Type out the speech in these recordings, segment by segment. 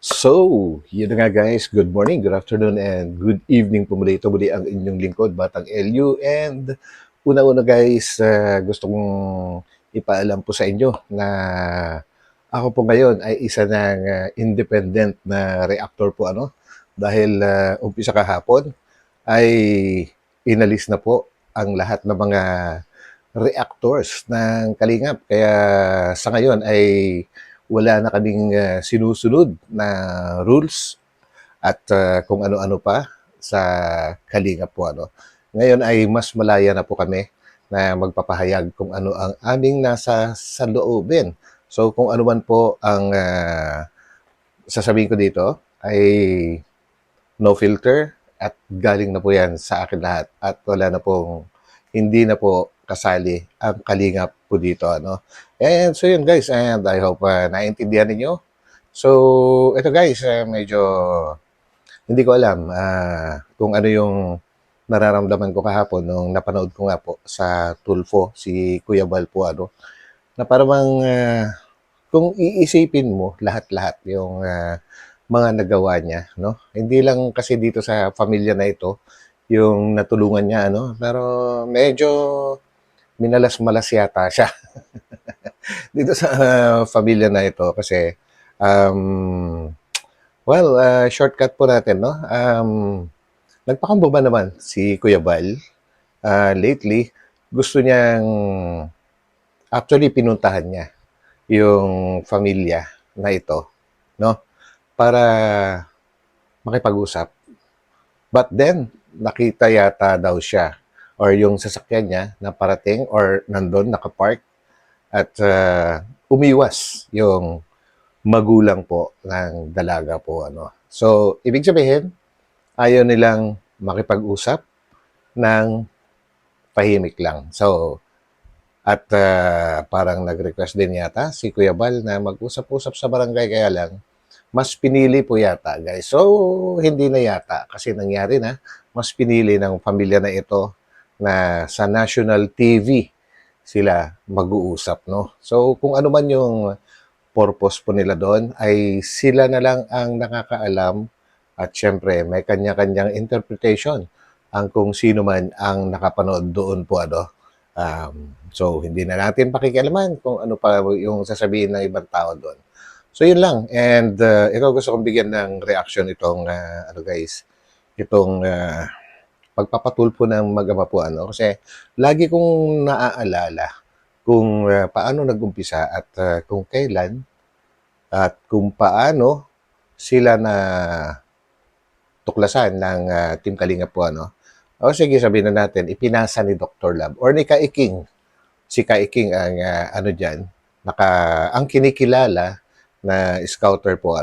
So, yun na nga guys. Good morning, good afternoon, and good evening po muli. Ito muli ang inyong lingkod, Batang LU. And una-una guys, gusto kong ipaalam po sa inyo na ako po ngayon ay isa ng independent na reactor po dahil umpisa kahapon ay inalis na po ang lahat ng mga reactors ng Kalingap. Kaya sa ngayon ay wala na kaming sinusunod na rules at kung ano-ano pa sa Kalingap po. Ngayon ay mas malaya na po kami na magpapahayag kung ano ang aming nasa sa loobin. So kung ano man po ang sasabihin ko dito ay no filter at galing na po yan sa akin lahat at wala na pong hindi na po kasali ang Kalingap po dito. And so yun guys, and I hope naintindihan ninyo. So ito guys, medyo hindi ko alam kung ano yung nararamdaman ko kahapon nung napanood ko nga po sa Tulfo, si Kuya Bal po, na parang kung iisipin mo lahat-lahat yung mga nagawa niya, no? Hindi lang kasi dito sa pamilya na ito yung natulungan niya, pero medyo minalas-malas yata siya dito sa pamilya na ito kasi um, well, shortcut po natin, no? Nagpakumbaba naman si Kuya Bal. Lately, gusto niyang, actually pinuntahan niya yung pamilya na ito, no? Para makipag-usap. But then, nakita yata daw siya or yung sasakyan niya na parating or nandun, nakapark at umiwas yung magulang po ng dalaga po. So, ibig sabihin, ayaw nilang makipag-usap ng tahimik lang. So, at parang nag-request din yata si Kuya Bal na mag-usap-usap sa barangay kaya lang mas pinili po yata guys. So, hindi na yata kasi nangyari na mas pinili ng pamilya na ito na sa national TV sila mag-uusap, no? So, kung ano man yung purpose po nila doon ay sila na lang ang nakakaalam at syempre may kanya-kanyang interpretation ang kung sino man ang nakapanood doon po. So, hindi na natin pakikialaman kung ano pa yung sasabihin ng ibang tao doon. So, yun lang. And ikaw gusto kong bigyan ng reaction itong, guys, itong pagpapatulpo ng mag-ama po. Kasi lagi kong naaalala kung paano nag-umpisa at kung kailan at kung paano sila na tuklasan ng Team Kalinga po. O sige, sabihin na natin, ipinasa ni Dr. Lab or ni Kaiking. Si Kaiking ang dyan, ang kinikilala na scouter po.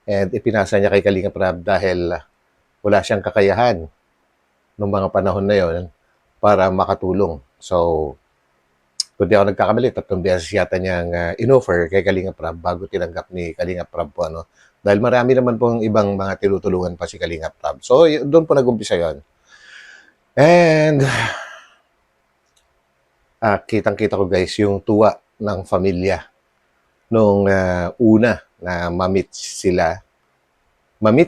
And ipinasa niya kay Kalinga Prab dahil wala siyang kakayahan noong mga panahon na yon para makatulong. So, kung di ako nagkakamali, 3 beses yata niyang in-offer kay Kalinga Prab bago tinanggap ni Kalinga Prab po. Dahil marami naman pong ibang mga tinutulungan pa si Kalinga Prab. So, doon po nag-umpisa yon. And, kitang-kita ko guys, yung tuwa ng pamilya nung una na mamit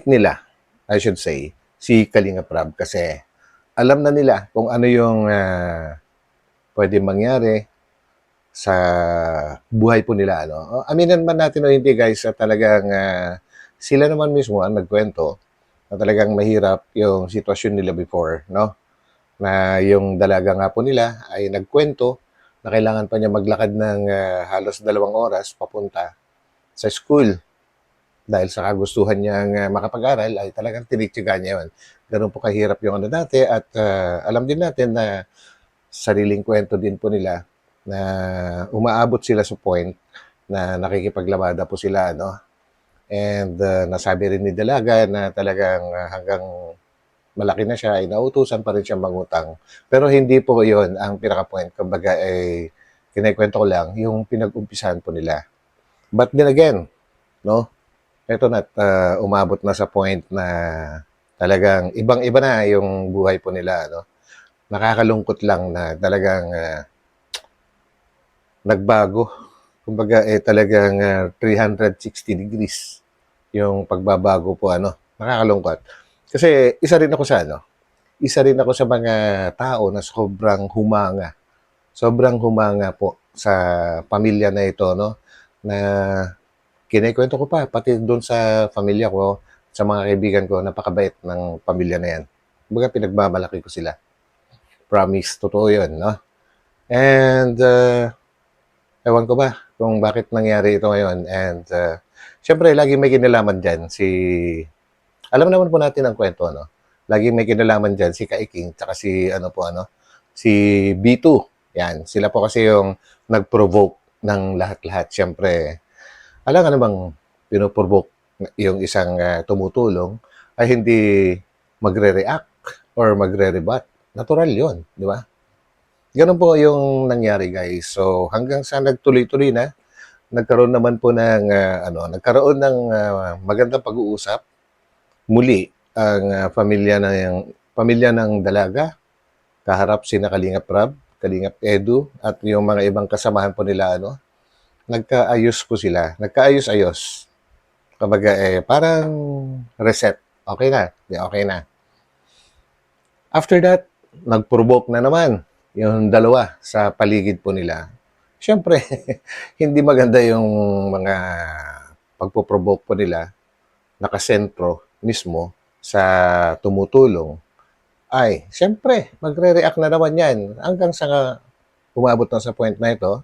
nila, I should say, si Kalinga Prab kasi alam na nila kung ano yung pwede mangyari sa buhay po nila. Aminin man natin o hindi guys, talagang sila naman mismo ang nagkwento na talagang mahirap yung sitwasyon nila before, no? Na yung dalaga nga po nila ay nagkwento na kailangan pa niya maglakad ng halos 2 oras papunta sa school dahil sa kagustuhan niyang makapag-aral ay talagang tinityaga niya yun. Ganun po kahirap yung dati at alam din natin na sariling kwento din po nila na umaabot sila sa point na nakikipaglabada po sila, And nasabi rin ni Dalaga na talagang hanggang malaki na siya ay nautusan pa rin siyang mangutang. Pero hindi po yon ang pinaka-point. Kumbaga ay kinikwento ko lang yung pinag-umpisahan po nila. But then again, no? Ito na umabot na sa point na talagang ibang-iba na yung buhay po nila, Nakakalungkot lang na talagang nagbago. Kumbaga talagang 360 degrees yung pagbabago po nakakalungkot. Kasi isa rin ako sa mga tao na sobrang humanga po sa pamilya na ito, no? Na kinukuwento ko pa pati do'n sa pamilya ko, sa mga kaibigan ko, napakabait ng pamilya na 'yan. Kumbaga pinagmamalaki ko sila. Promise, totoo 'yun, no? And, ewan ko ba kung bakit nangyari ito ngayon and, siyempre laging may kinalaman diyan alam naman po natin ang kuwento, no? Laging may kinalaman diyan si Kaiking tsaka si B2. 'Yan, sila po kasi yung nag-provoke ng lahat-lahat. Siyempre alam nga namang pino-provoke yung isang, tumutulong ay hindi magre-react or magre-rebut. Natural 'yun, 'di ba? Gano'n po yung nangyari, guys. So, hanggang sa nagtuloy-tuloy na, nagkaroon ng, magandang pag-uusap. Muli ang, pamilya ng dalaga, kaharap sina Kalingap Rab, Kalingap Edu, at yung mga ibang kasamahan po nila nagkaayos po sila. Nagkaayos-ayos. Kumbaga, parang reset. Okay na. Okay na. After that, nag-provoke na naman yung dalawa sa paligid po nila. Siyempre, hindi maganda yung mga pagpo-provoke po nila nakasentro mismo sa tumutulong. Ay, siyempre, magre-react na naman yan hanggang sa umabot na sa point na ito.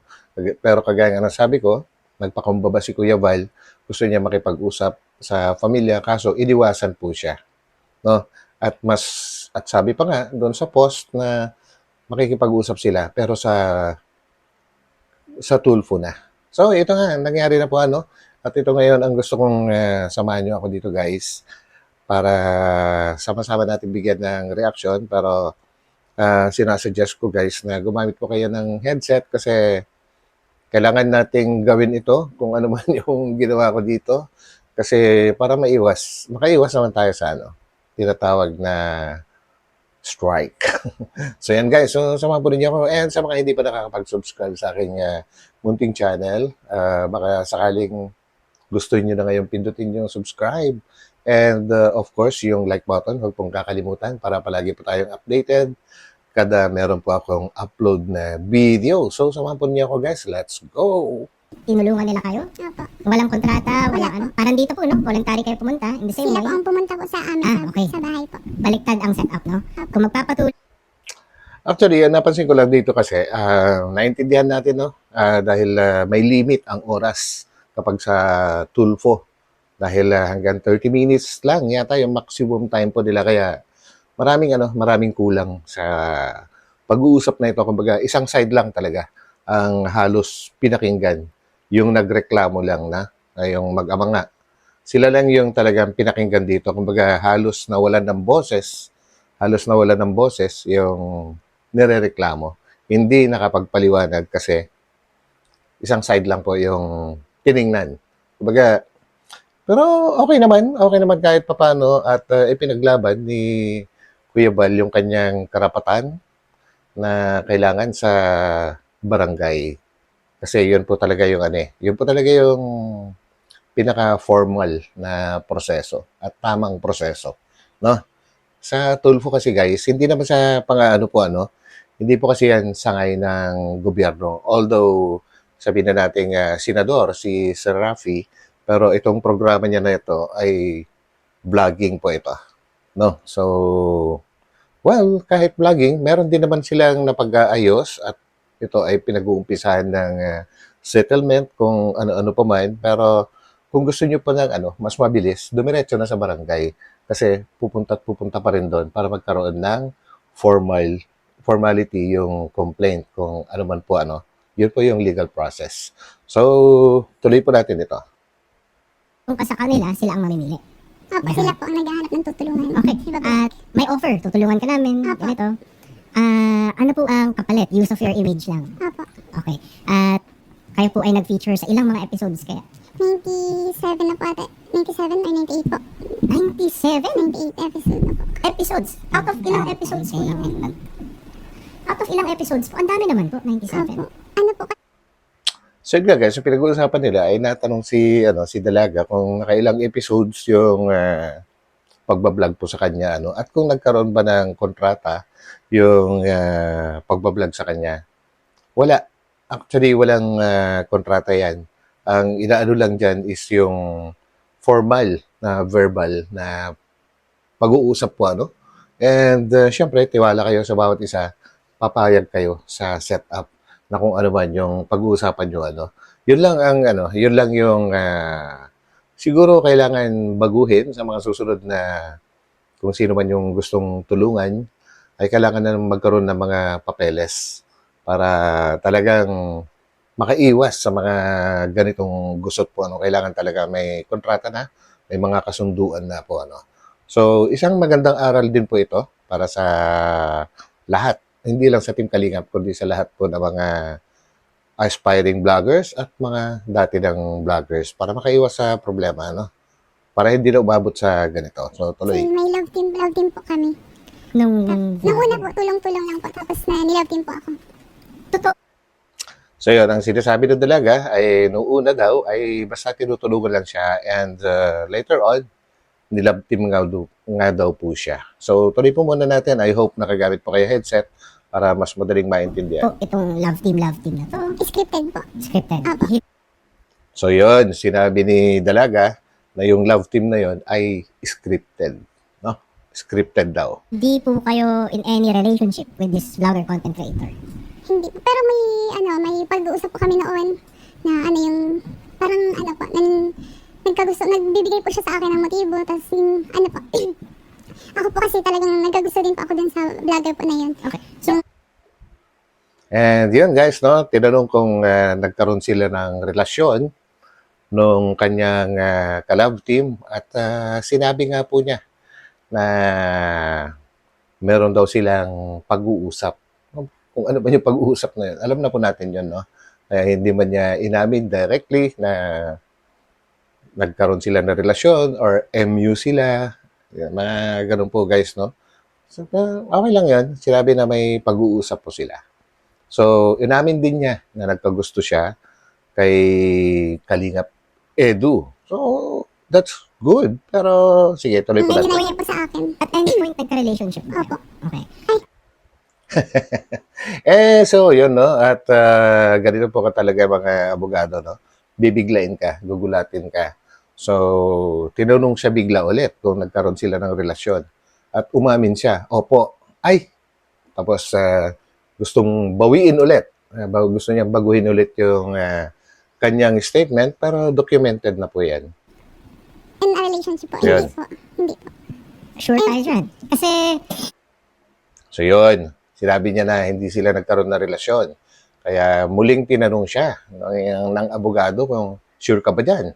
Pero kagaya nga ng sabi ko, nagpakumbaba si Kuya Val, gusto niya makipag-usap sa pamilya, kaso iniwasan po siya. No? At sabi pa nga doon sa post na makikipag-usap sila pero sa Tulfo na. So ito nga nangyari na po at ito ngayon ang gusto kong samahan niyo ako dito, guys, para sama-sama natin bigyan ng reaction. Pero sinasuggest ko, guys, na gumamit po kayo ng headset kasi kailangan nating gawin ito kung ano man yung ginawa ko dito kasi para makaiwas naman tayo sa tinatawag na strike. So yan, guys, so samahan po ninyo ako and sa mga hindi pa nakakapag-subscribe sa aking munting channel, baka sakaling gusto niyo na ngayon pindutin yung subscribe and of course yung like button, huwag pong kakalimutan para palagi po tayong updated kada meron po akong upload na video. So samahan po niyo ako, guys, let's go! Tinulungan nila kayo? Opo. Walang kontrata, Wala walang ano. Parang dito po, no? Voluntary kayo pumunta in the same Sila way. po ang pumunta po sa amin Okay. sa bahay po. Baliktad ang setup, no? Kung magpapatuloy Actually, napansin ko lang dito kasi naintindihan natin, no? Dahil may limit ang oras kapag sa Tulfo. Dahil hanggang 30 minutes lang yata yung maximum time po nila. Kaya maraming kulang sa pag-uusap na ito. Kumbaga, isang side lang talaga ang halos pinakinggan. Yung nagreklamo lang yung mag-ama nga. Sila lang yung talagang pinakinggan dito. Kumbaga, halos nawalan ng boses yung nirereklamo. Hindi nakapagpaliwanag kasi isang side lang po yung tiningnan. Kumbaga, pero okay naman kahit papano at ipinaglaban ni Kuya Bal yung kanyang karapatan na kailangan sa barangay. Kasi yun po talaga yun po talaga yung pinaka-formal na proseso at tamang proseso, no? Sa Tulfo kasi, guys, hindi naman sa hindi po kasi yan sangay ng gobyerno. Although, sabihin na nating senador, si Sir Rafi, pero itong programa niya na ito ay vlogging po ito, no? So, well, kahit vlogging, meron din naman silang napag-aayos at ito ay pinag-uumpisahan ng settlement kung ano-ano pa man. Pero kung gusto niyo pa ng mas mabilis, dumiretso na sa barangay kasi pupunta pa rin doon para magkaroon ng formality yung complaint kung ano man po yun po yung legal process. So, tuloy po natin ito. pa sa kanila, sila ang mamimili. Opo, sila po ang naghahanap ng tutulungan. Okay. Iba po. At may offer, tutulungan ka namin, Apo. ganito. Ano po ang kapalit? Use of your image lang. Opo. Okay. At kayo po ay nag-feature sa ilang mga episodes kaya? 97 na po ate. 97 or 98 po. 97 98 episode na po. episodes. Out of ilang episodes po yun? Out of ilang episodes po? Ang dami naman po, 97. Opo. Ano po So So yun nga guys, yung pinag-uusapan nila ay natanong si Dalaga kung nakailang episodes yung pagbablog po sa kanya at kung nagkaroon ba ng kontrata yung pagbablog sa kanya. Wala. Actually, walang kontrata yan. Ang inaano lang dyan is yung formal na verbal na pag-uusap po And syempre, tiwala kayo sa bawat isa, papayag kayo sa setup na kung ano man yung pag-uusapan nyo Yun lang ang yun lang yung siguro kailangan baguhin sa mga susunod na kung sino man yung gustong tulungan ay kailangan na magkaroon ng mga papeles para talagang makaiwas sa mga ganitong gusot po kailangan talaga may kontrata na, may mga kasunduan na po So, isang magandang aral din po ito para sa lahat. Hindi lang sa Team Kalingap, kundi sa lahat po ng mga aspiring vloggers at mga dati ng vloggers para makaiwas sa problema, Para hindi na umabot sa ganito. So, Kasi tuloy. may love team po kami. Nung Nung una po, tulong-tulong lang po. Tapos na nilove team po ako. totoo So, yun, ang sinasabi ng Dalaga ay nung una daw ay basta tinutulungan lang siya and later on, nilove team nga daw po siya. So, tuloy po muna natin. I hope nakagamit po kayo headset para mas madaling maintindihan. po itong love team na to. Scripted po. Scripted. Apo. So, yun, sinabi ni Dalaga na yung love team na yun ay scripted. No? Scripted daw. Hindi po kayo in any relationship with this vlogger content creator. Hindi po. Pero may pag-uusap po kami noon na yung, parang po, nagbibigay po siya sa akin ng motibo. Tapos yung, po, ako po kasi talagang nagkagusto din po ako dun sa vlogger po na yun. Okay. So, And yun guys, tinanong kung nagkaroon sila ng relasyon nung kanyang ka-love team at sinabi nga po niya na meron daw silang pag-uusap. Kung ano ba yung pag-uusap na yun, alam na po natin yun, Kaya hindi man niya inamin directly na nagkaroon sila ng relasyon or MU sila. Yan, mga ganun po guys, So, okay lang yan. Sinabi na may pag-uusap po sila. So, inamin din niya na nagkagusto siya kay Kalingap Edu. So, that's good. Pero, sige, tuloy po Ang natin. ginawa niya po sa akin. at any point nagka-relationship po kayo? Opo. Okay. So, yun, At ganito po ka talaga mga abogado, Bibiglain ka, gugulatin ka. So, tinanong siya bigla ulit kung nagkaroon sila ng relasyon. At umamin siya, opo, ay. Tapos, gustong bawiin ulit. Gusto niyang baguhin ulit yung kanyang statement, pero documented na po yan. In a relationship po. Yun. Hindi po. Hindi po. Sure tayo dyan. Kasi, So, yun. Sinabi niya na hindi sila nagkaroon ng relasyon. Kaya muling tinanong siya ng abogado kung sure ka ba dyan?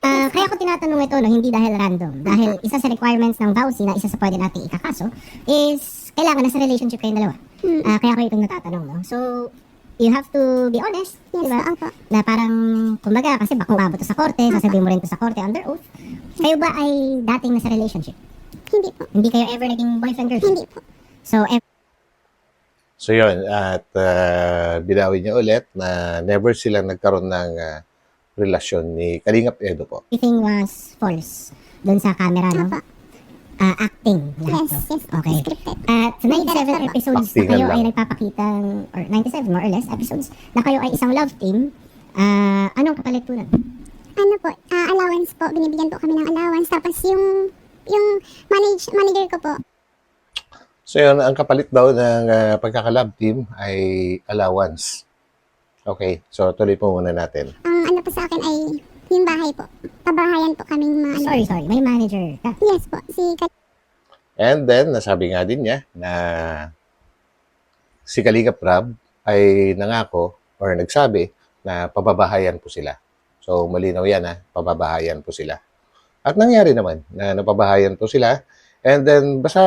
kaya ko tinatanong ito, hindi dahil random. Dahil isa sa requirements ng VAUSI na isa sa pwede nating ikakaso is kailangan nasa relationship kayong dalawa. Kaya ko itong natatanong, So, you have to be honest, Yes, di ba? opo. Na parang, kumbaga, kasi baka umabot to sa korte, sasabihin mo rin to sa korte under oath. Kayo ba ay dating nasa relationship? Hindi po. Hindi kayo ever naging boyfriend-girlfriend? Hindi po. So, So, yun. At binawi niya ulit na never silang nagkaroon ng relasyon ni Kalingap Edo po. everything was false doon sa camera, no? Opo. Acting lahat Yes, to. yes. Okay. Scripted. At sa 97 episodes na Actingan kayo lang. ay nagpapakita, or 97 more or less episodes, na kayo ay isang love team, anong kapalit po nun? Allowance po. Binibigyan po kami ng allowance. Tapos yung manager ko po. So, yun. Ang kapalit daw ng pagkakalab team ay allowance. Okay. So, tuloy po muna natin. Ang po sa akin ay yung bahay po. Pabahayan po kaming mga Sorry, may manager ka. Yes po. And then, nasabi nga din niya na si Kalingap Rab ay nangako or nagsabi na pababahayan po sila. So, malinaw yan pababahayan po sila. At nangyari naman na napabahayan po sila. And then, basta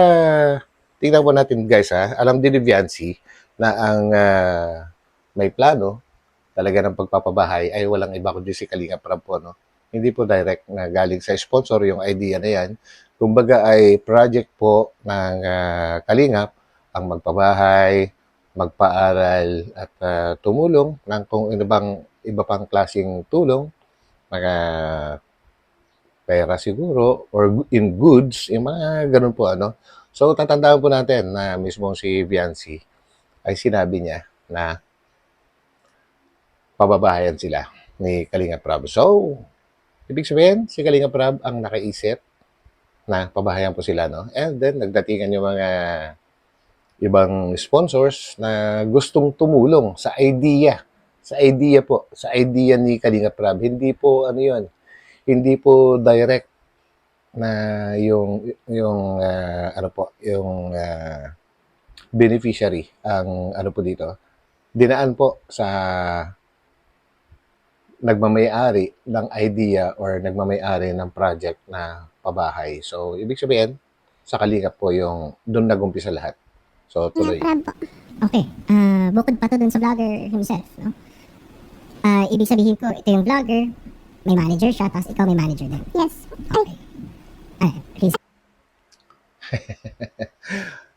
tingnan po natin guys alam din ni Viancy na ang may plano talaga ng pagpapabahay ay walang iba kundi si Kalingap Rab po, Hindi po direct na galing sa sponsor yung idea na yan. Kumbaga ay project po ng Kalingap ang magpabahay, magpaaral at tumulong ng kung ano bang iba pang klaseng tulong, mga pera siguro, or in goods, yung mga ganun po, ano. So, tatandaan po natin na mismo si Viancy ay sinabi niya na pababahayan sila ni Kalinga Prab. So, ibig sabihin, si Kalinga Prab ang nakaisip na pabahayan po sila, no? And then, nagdatingan yung mga ibang sponsors na gustong tumulong sa idea. Sa idea po. Sa idea ni Kalinga Prab. Hindi po, ano yun, hindi po direct na ano po, yung beneficiary ang ano po dito. Dinaan po sa nagmamay-ari ng idea or nagmamay-ari ng project na pabahay. So, ibig sabihin, sa Kalingap po yung doon nag-umpisa lahat. So, tuloy. Kalinga Prab po. Okay. Bukod pa to dun sa vlogger himself, no? Ibig sabihin ko, ito yung vlogger, may manager siya, tapos ikaw may manager din. Yes. Okay. Please.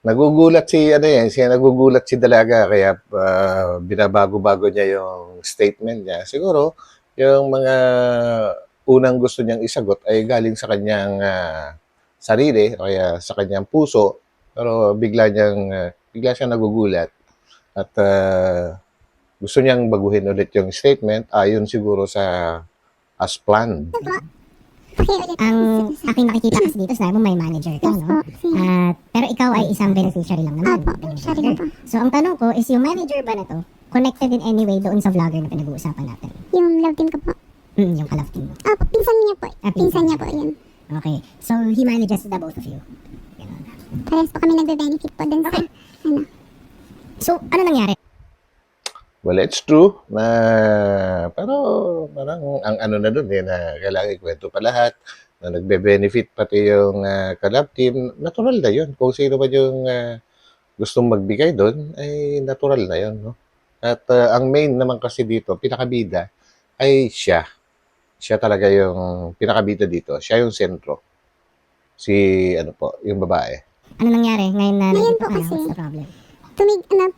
Nagugulat si nagugulat si Dalaga kaya binabago-bago niya yung statement niya. Siguro yung mga unang gusto niyang isagot ay galing sa kanyang sarili o kaya sa kanyang puso, pero bigla siyang nagugulat at gusto niyang baguhin ulit yung statement ayon siguro sa as planned. Okay, ulit. Ang aking nakikita kasi dito, sabi mo may manager ka, Yes po. no? Pero ikaw ay isang beneficiary lang naman. Opo, beneficiary lang po. So, ang tanong ko is, yung manager ba na to, connected in any way doon sa vlogger na pinag-uusapan natin? Yung love team ko po. Yung kalaf team mo. Opo, pinsan niya po. Pinsan Pinsan niya po yun. Okay. So, he manages the both of you. Ganun. Parehas po kami nagbe-benefit po dun sa, ano. So, ano nangyari? Well, it's true na pero parang ang ano na doon na kailangan ikwento pa lahat na nagbe-benefit pati yung collab team, natural na yun. Kung sino ba yung gustong magbigay doon, ay natural na yun, no? At ang main naman kasi dito, pinakabida, ay siya. Siya talaga yung pinakabida dito. Siya yung sentro. Si, ano po, yung babae. Ano nangyari ngayon na Ngayon nandito po ka na? kasi, What's the problem?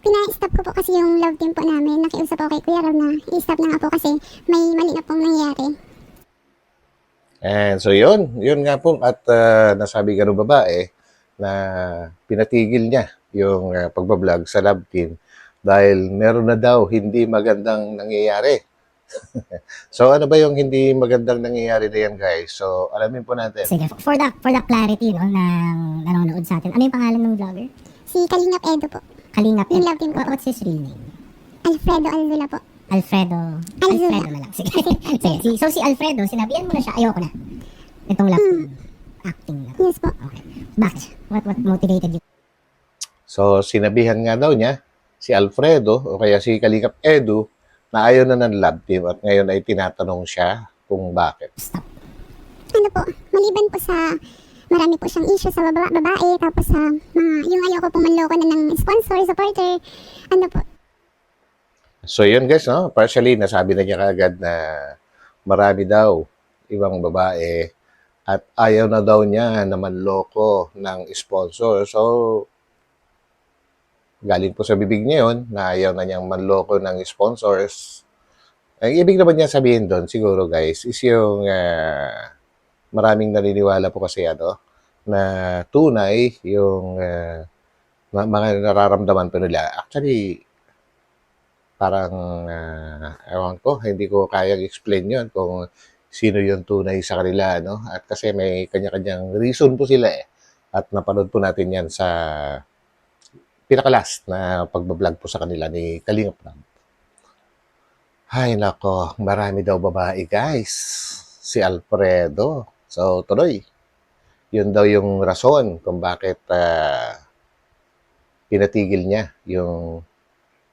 pina-stop ko po kasi yung love team po namin. Nakiusap po kay Kuya Rob na i-stop na nga po kasi may mali na pong nangyari. And so yun nga po at nasabi ka ng babae na pinatigil niya yung pagbablog sa love team dahil meron na daw hindi magandang nangyayari. So ano ba yung hindi magandang nangyayari na yan, guys? So alamin po natin. Sige, for the clarity, no, ng nanonood sa atin. Ano yung pangalan ng vlogger? Si Kalingap Edo po. Kalingap. Yung love team ko po. What's his real name? Alfredo Aldula po. Alfredo Alfredo. na lang. Sige. Sige. So, si Alfredo, sinabihan mo na siya, ayoko na. Itong love team. Acting na. Yes po. Okay. Bakit? What motivated you? So sinabihan nga daw niya si Alfredo o kaya si Kalingap Edu na ayaw na ng love team at ngayon ay tinatanong siya kung bakit. Stop. Ano po, maliban po sa marami po siyang issue sa babae, tapos sa mga, yung ayoko pong manloko na ng sponsor, supporter, ano po, So yun guys, no? Partially nasabi na niya kagad na marami daw ibang babae at ayaw na daw niya na manloko ng sponsor. So galing po sa bibig niya yun na ayaw na niyang manloko ng sponsors. Ang ibig naman niya sabihin doon siguro guys is yung maraming naniniwala po kasi na tunay yung mga nararamdaman po nila. Actually, parang ewan ko, hindi ko kayang explain yun kung sino yung tunay sa kanila, no? At kasi may kanya-kanyang reason po sila At napanood po natin yan sa pinakalas na pagbablog po sa kanila ni Kalingap Prab. Ay nako, marami daw babae guys. Si Alfredo. So tuloy. Yun daw yung rason kung bakit pinatigil niya yung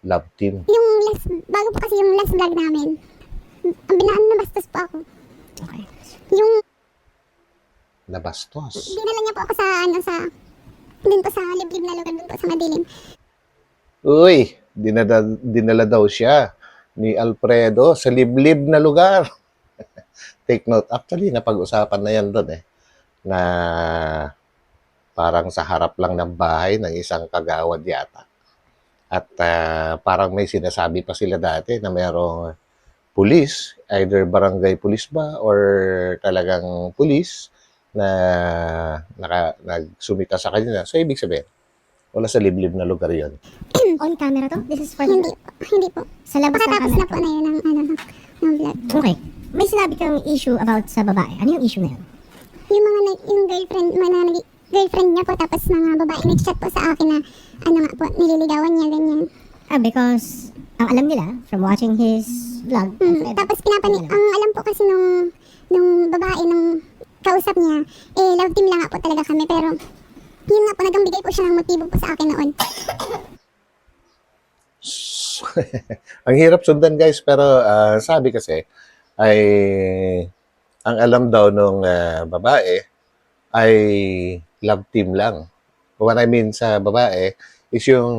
love team. yung last, bago po kasi yung last vlog namin, ang binaan na bastos po ako. Okay. Yung, Nabastos. dinala niya po ako sa, ano, sa, dun po sa liblib na lugar, dun po sa madilim. Uy, dinala daw siya ni Alfredo sa liblib na lugar. Take note. Actually, napag-usapan na yan doon na parang sa harap lang ng bahay ng isang kagawad yata. At parang may sinasabi pa sila dati na mayroong pulis, either barangay pulis ba or talagang pulis na nagsumita sa kanila. So, ibig sabihin, wala sa liblib na lugar yon. On camera to? This is for Hindi po. Hindi po. sa labas ng Pakatapos camera na po to? na yun ng vlog. Okay. May sinabi kang issue about sa babae. Ano yung issue na yun? Yung yung girlfriend niya po, tapos mga babae nag-chat po sa akin na, nga po, nililigawan niya, ganyan. Because, ang alam nila, from watching his vlog, Tapos ang alam po kasi nung babae, nung kausap niya, love team lang nga po talaga kami, pero yun nga po, nagambigay po siya ng motibo po sa akin noon. Ang hirap sundan guys, pero sabi kasi ay ang alam daw nung babae ay love team lang. What I mean sa babae is yung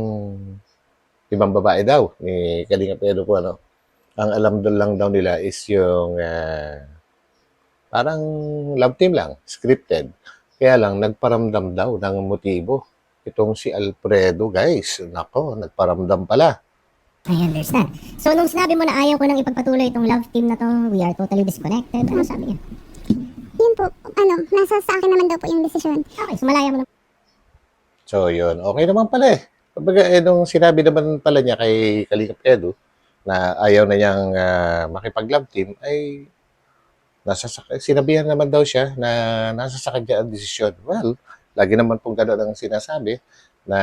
ibang babae daw ni Kalinga Pedro po, ano. Ang alam doon lang daw nila is yung parang love team lang, scripted. Kaya lang nagparamdam daw ng motibo. Itong si Alfredo guys, nako, nagparamdam pala. I understand. So, nung sinabi mo na ayaw ko nang ipagpatuloy itong love team na to, we are totally disconnected, ano sabi niya? Yun po, nasa sa akin naman daw po yung desisyon. Okay, so malaya mo na. So, yun. Okay naman pala eh. Kumbaga, nung sinabi naman pala niya kay Kalingap Edu na ayaw na niyang makipag-love team, ay sinabihan naman daw siya na nasa sa kanya ang desisyon. Well, lagi naman pong gano'n ang sinasabi na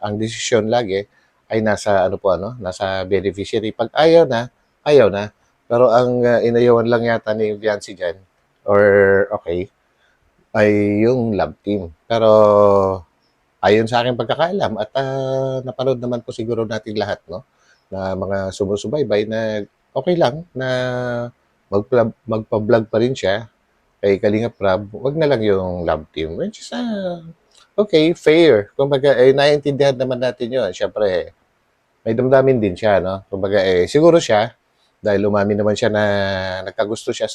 ang desisyon lagi ay nasa nasa beneficiary. Pag ayaw na, ayaw na. Pero ang inayawan lang yata ni Viancy dyan, or okay, ay yung love team. Pero ayon sa aking pagkakaalam at napanood naman po siguro natin lahat, no, na mga sumusubaybay na okay lang na magpa-vlog pa rin siya kay Kalingap Rab, wag na lang yung love team. Which is, okay, fair. Kumbaga, naiintindihan naman natin yun. Siyempre, may damdamin din siya, no? Kumbaga, siguro siya, dahil umamin naman siya na nagkagusto siya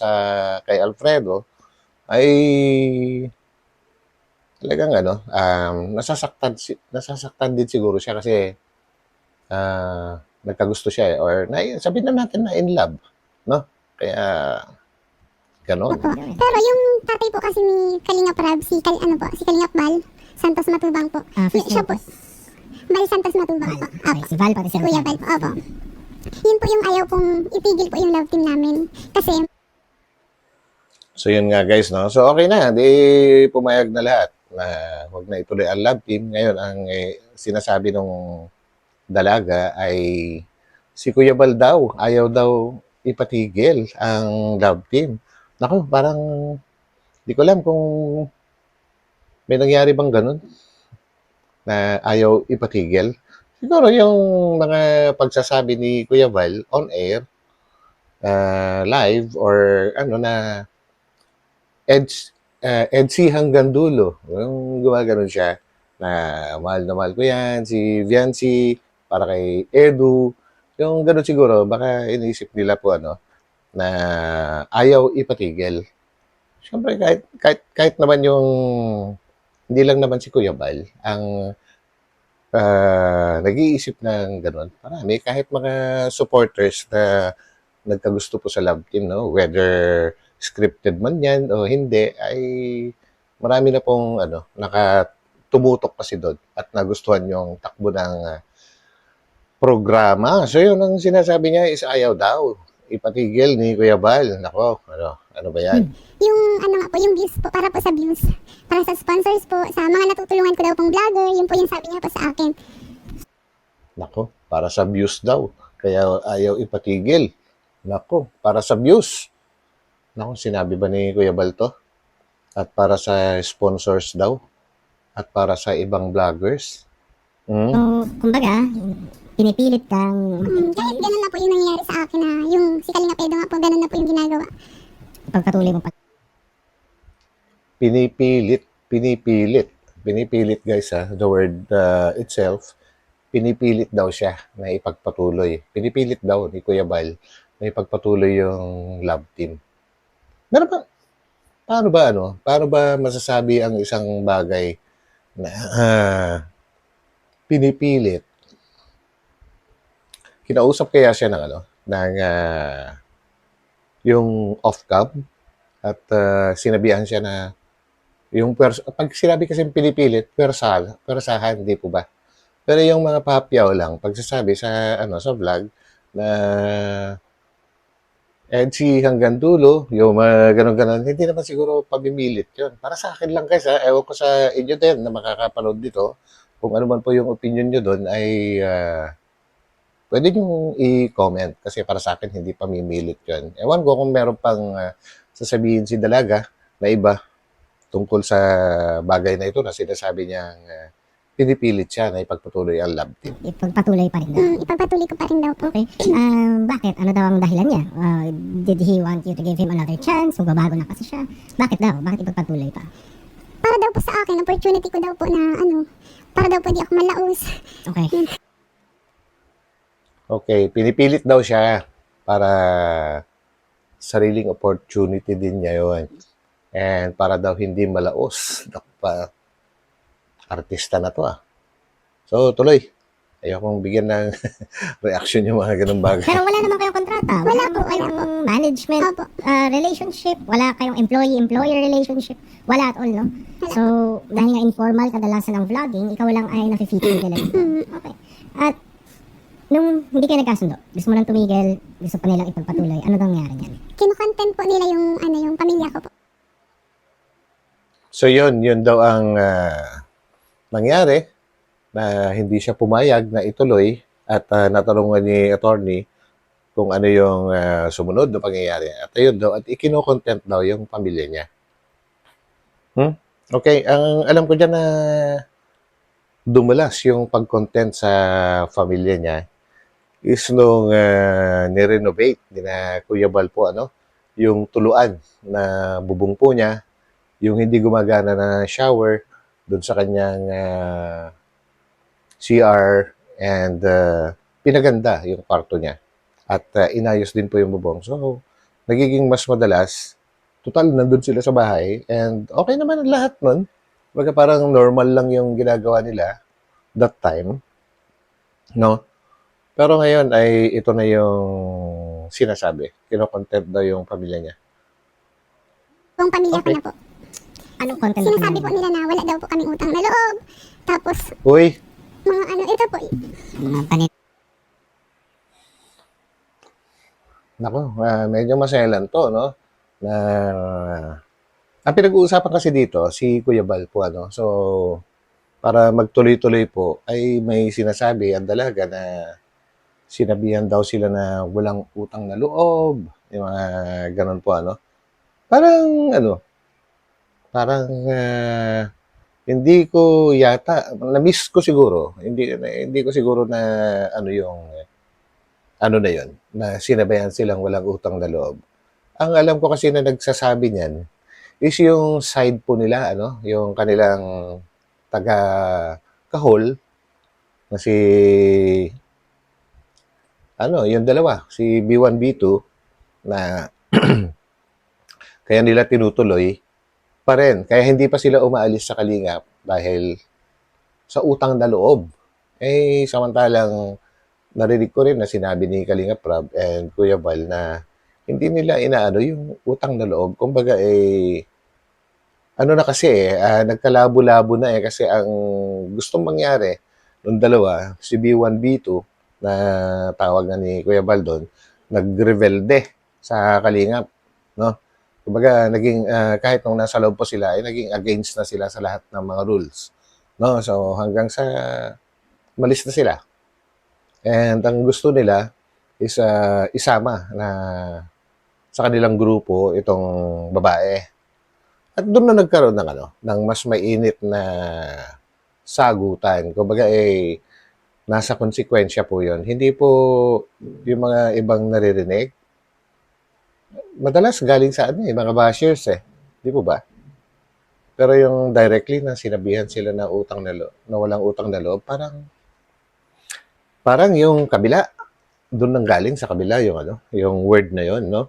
kay Alfredo, ay talagang nasasaktan din siguro siya kasi nagkagusto siya or sabihin na natin na in love, no? Kaya ganon. Opo. Pero yung tatay po kasi ni Kalingap Rab, si Kalingap Bal, Santos Matubang po. First Siya po, Bal Santos Matubang po. Okay, si Val pati si Kuya Bal po, opo. Yun po yung ayaw kong itigil po yung love team namin. Kasi, So yun nga guys, no? So okay na, di pumayag na lahat na wag na ituloy ang love team. Ngayon, ang sinasabi nung dalaga ay si Kuya Bal daw, ayaw daw ipatigil ang love team. Naku, parang di ko alam kung may nangyari bang ganun na ayaw ipatigil. Siguro yung mga pagsasabi ni Kuya Val on air, live, or na EDC hanggang dulo. Yung gumaganon siya na mahal ko yan, si Viancy, para kay Edu. Yung gano'n siguro, baka iniisip nila po na ayaw ipatigil. Siyempre, kahit naman yung, hindi lang naman si Kuya Bal, ang nag-iisip ng gano'n. Marami, kahit mga supporters na nagkagusto po sa love team, no? Whether scripted man yan o hindi, ay marami na pong nakatumutok kasi doon at nagustuhan yung takbo ng programa. So yun ang sinasabi niya is ayaw daw ipatigil ni Kuya Bal. Nako, ano ba yan? yung yung views po, para po sa views. Para sa sponsors po, sa mga natutulungan ko daw pong vlogger, yun po yung sabi niya po sa akin. Nako, para sa views daw. Kaya ayaw ipatigil. Nako, para sa views. Nako, sinabi ba ni Kuya Bal to? At para sa sponsors daw? At para sa ibang vloggers? So, kumbaga, pinipilit kang Kahit ganun na po yung nangyayari sa akin na yung si Kalingap Edo nga po, ganun na po yung ginagawa. pagpatuloy mo pa. Pinipilit guys ha, the word itself, pinipilit daw siya na ipagpatuloy. Pinipilit daw ni Kuya Bal na ipagpatuloy yung love team. Pero paano ba masasabi ang isang bagay na pinipilit? Kinausap kaya siya ng ng yung off-cam at sinabihan siya na pag sinabi kasi pinipilit, persahan, di po ba? Pero yung mga papyaw lang, pagsasabi sa, sa vlog, na EDSI hanggang dulo, yung mga ganun-ganun, hindi naman siguro pamimilit yun. Para sa akin lang guys, ewan ko sa inyo din na makakapanood dito, kung ano man po yung opinion nyo doon ay pwede nyo i-comment kasi para sa akin hindi pamimilit yun. Ewan ko kung meron pang sasabihin si Dalaga na iba tungkol sa bagay na ito na sinasabi niyang pinipilit siya na ipagpatuloy ang love team. Ipagpatuloy pa rin daw. Ipagpatuloy ko pa rin daw po. Okay. Bakit? Ano daw ang dahilan niya? Did he want you to give him another chance? Magbabago na kasi siya. Bakit daw? Bakit ipagpatuloy pa? Para daw po sa akin, opportunity ko daw po na para daw po di ako malaos. Okay. Okay, pinipilit daw siya para sariling opportunity din niya yun. And para daw hindi malaos. Pa, artista na to So, tuloy. Ayokong bigyan ng reaction yung mga ganun bagay. Pero wala naman kayong kontrata. Wala naman kayong management relationship. Wala kayong employee-employer relationship. Wala at all, no? So, dahil nga informal kadalasan ng vlogging, ikaw lang ay nafe-feature nila dito. Okay. At nung hindi kayo nagkasundo, gusto mo nang tumigil, gusto pa nilang ipagpatuloy, ano daw nangyari niyan? Kino-content po nila yung pamilya ko po. So, yun daw ang nangyari na hindi siya pumayag na ituloy at natanungan ni attorney kung ano yung sumunod na pangyayari. At ayun daw, at ikino-content daw yung pamilya niya. Okay, ang alam ko dyan na dumalas yung pag-content sa pamilya niya is nung nirenovate ni na Kuya Bal po, yung tuluan na bubong po niya, yung hindi gumagana na shower doon sa kanyang CR and pinaganda yung kwarto niya. At inayos din po yung bubong. So, nagiging mas madalas. Total, nandun sila sa bahay. And okay naman ang lahat nun. Baga parang normal lang yung ginagawa nila that time. No? Pero ngayon ay ito na yung sinasabi. Kino-content daw yung pamilya niya. Yung pamilya ko Okay. na po. Anong content? Sinasabi po nila na wala daw po kaming utang na loob. Tapos, Uy, mga ito po. nako, medyo maselan to, no? Na ang pinag-uusapan kasi dito, si Kuya Bal po, So, para magtuloy-tuloy po, ay may sinasabi ang Dalaga na sinabihan daw sila na walang utang na loob, yung mga ganun po, Parang, parang hindi ko yata, na-miss ko siguro, hindi ko siguro na, na yun, na sinabayan silang walang utang na loob. Ang alam ko kasi na nagsasabi niyan is yung side po nila, yung kanilang taga-kahol na si, yung dalawa, si B1, B2, na kaya nila tinutuloy pa rin. Kaya hindi pa sila umaalis sa Kalingap dahil sa utang na loob. Samantalang narinig ko rin na sinabi ni Kalingap Rab and Kuya Bal na hindi nila inaano yung utang na loob. Kumbaga na kasi nagkalabo-labo na kasi ang gustong mangyari nung dalawa, si B1, B2 na tawag na ni Kuya Bal doon, nagrebelde sa Kalingap, no? Kumbaga naging kahit nung nasa loob po sila ay naging against na sila sa lahat ng mga rules, no? So hanggang sa malis na sila. And ang gusto nila is isama na sa kanilang grupo itong babae. At doon na nagkaroon ng mas mainit na sagutan. Kumbaga nasa konsekwensya po 'yon. Hindi po yung mga ibang naririnig. Madalas galing sa mga bashers Di po ba? Pero yung directly na sinabihan sila na na walang utang na loob, parang yung kabila, doon nang galing sa kabila yung word na yon, no?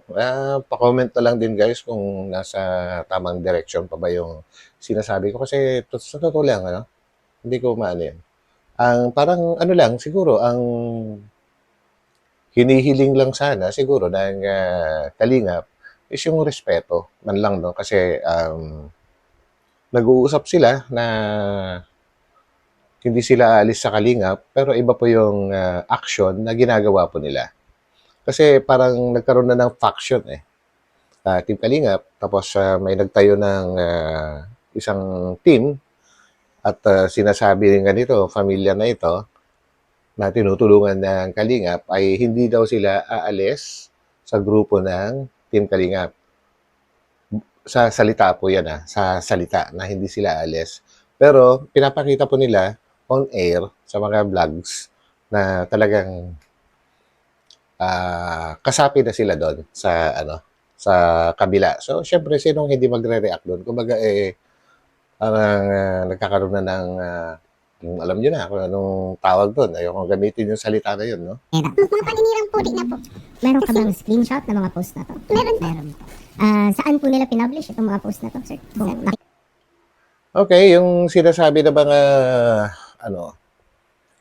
Pa-comment na lang din guys kung nasa tamang direction pa ba yung sinasabi ko kasi sa totoo lang, hindi ko maano yan. Ang parang lang siguro ang hinihiling lang sana siguro ng Kalingap is yung respeto man lang, no? Kasi nag-uusap sila na hindi sila aalis sa Kalingap, pero iba po yung action na ginagawa po nila. Kasi parang nagkaroon na ng faction eh. Team Kalingap, tapos may nagtayo ng isang team at sinasabi rin ganito, pamilya na ito, na tinutulungan ng Kalingap ay hindi daw sila aalis sa grupo ng Team Kalingap. Sa salita po yan sa salita na hindi sila aalis. Pero pinapakita po nila on air sa mga vlogs na talagang kasapi na sila doon sa sa kabila. So syempre sinong hindi magre-react doon? Kumbaga parang nagkakaroon na ng alam niyo na kung anong tawag doon. Ayoko gamitin yung salita na yun, no? Mga paninirang puri na po. Meron ka bang screenshot ng mga post na to? Meron po. Meron po. Saan po nila publish itong mga post na to, sir? Okay, yung sinasabi na mga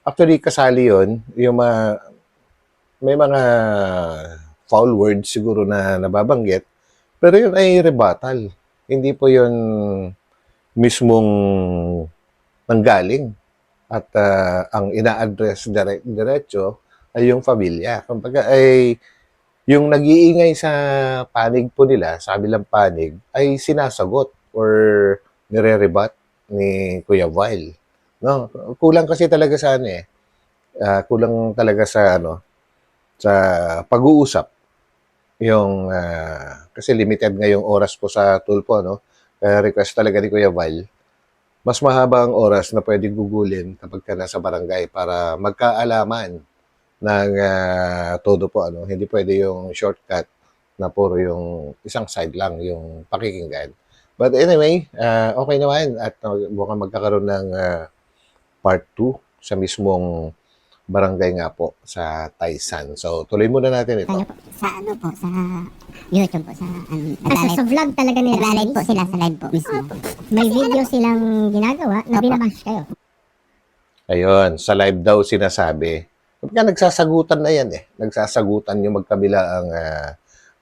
actually kasali yun, yung may mga foul words siguro na nababanggit, pero yun ay rebuttal. Hindi po yun mismong nanggaling. At ang ina-address diretso ay yung pamilya. Kumbaga ay yung nag-iingay sa panig po nila, sa kabilang panig, ay sinasagot or nire-rebut ni Kuya Vile. No? Kulang kasi talaga sa kulang talaga sa sa pag-uusap. Yung kasi limited nga yung oras po sa Tulpo, no? Kaya request talaga ni Kuya Vile, mas mahaba ang oras na pwedeng gugulin kapag ka nasa barangay para magkaalaman ng todo po. Hindi pwede yung shortcut na puro yung isang side lang yung pakikinggan. But anyway, okay naman at mukhang magkakaroon ng part 2 sa mismong barangay nga po sa Taysan. So, tuloy muna natin ito. Tayo po. Sa sa YouTube po, sa vlog talaga nila. Nag-live po sila sa live po mismo. May video silang ginagawa na binabash kayo. Ayun, sa live daw sinasabi. Kapag nagsasagutan na yan Nagsasagutan yung magkabila ang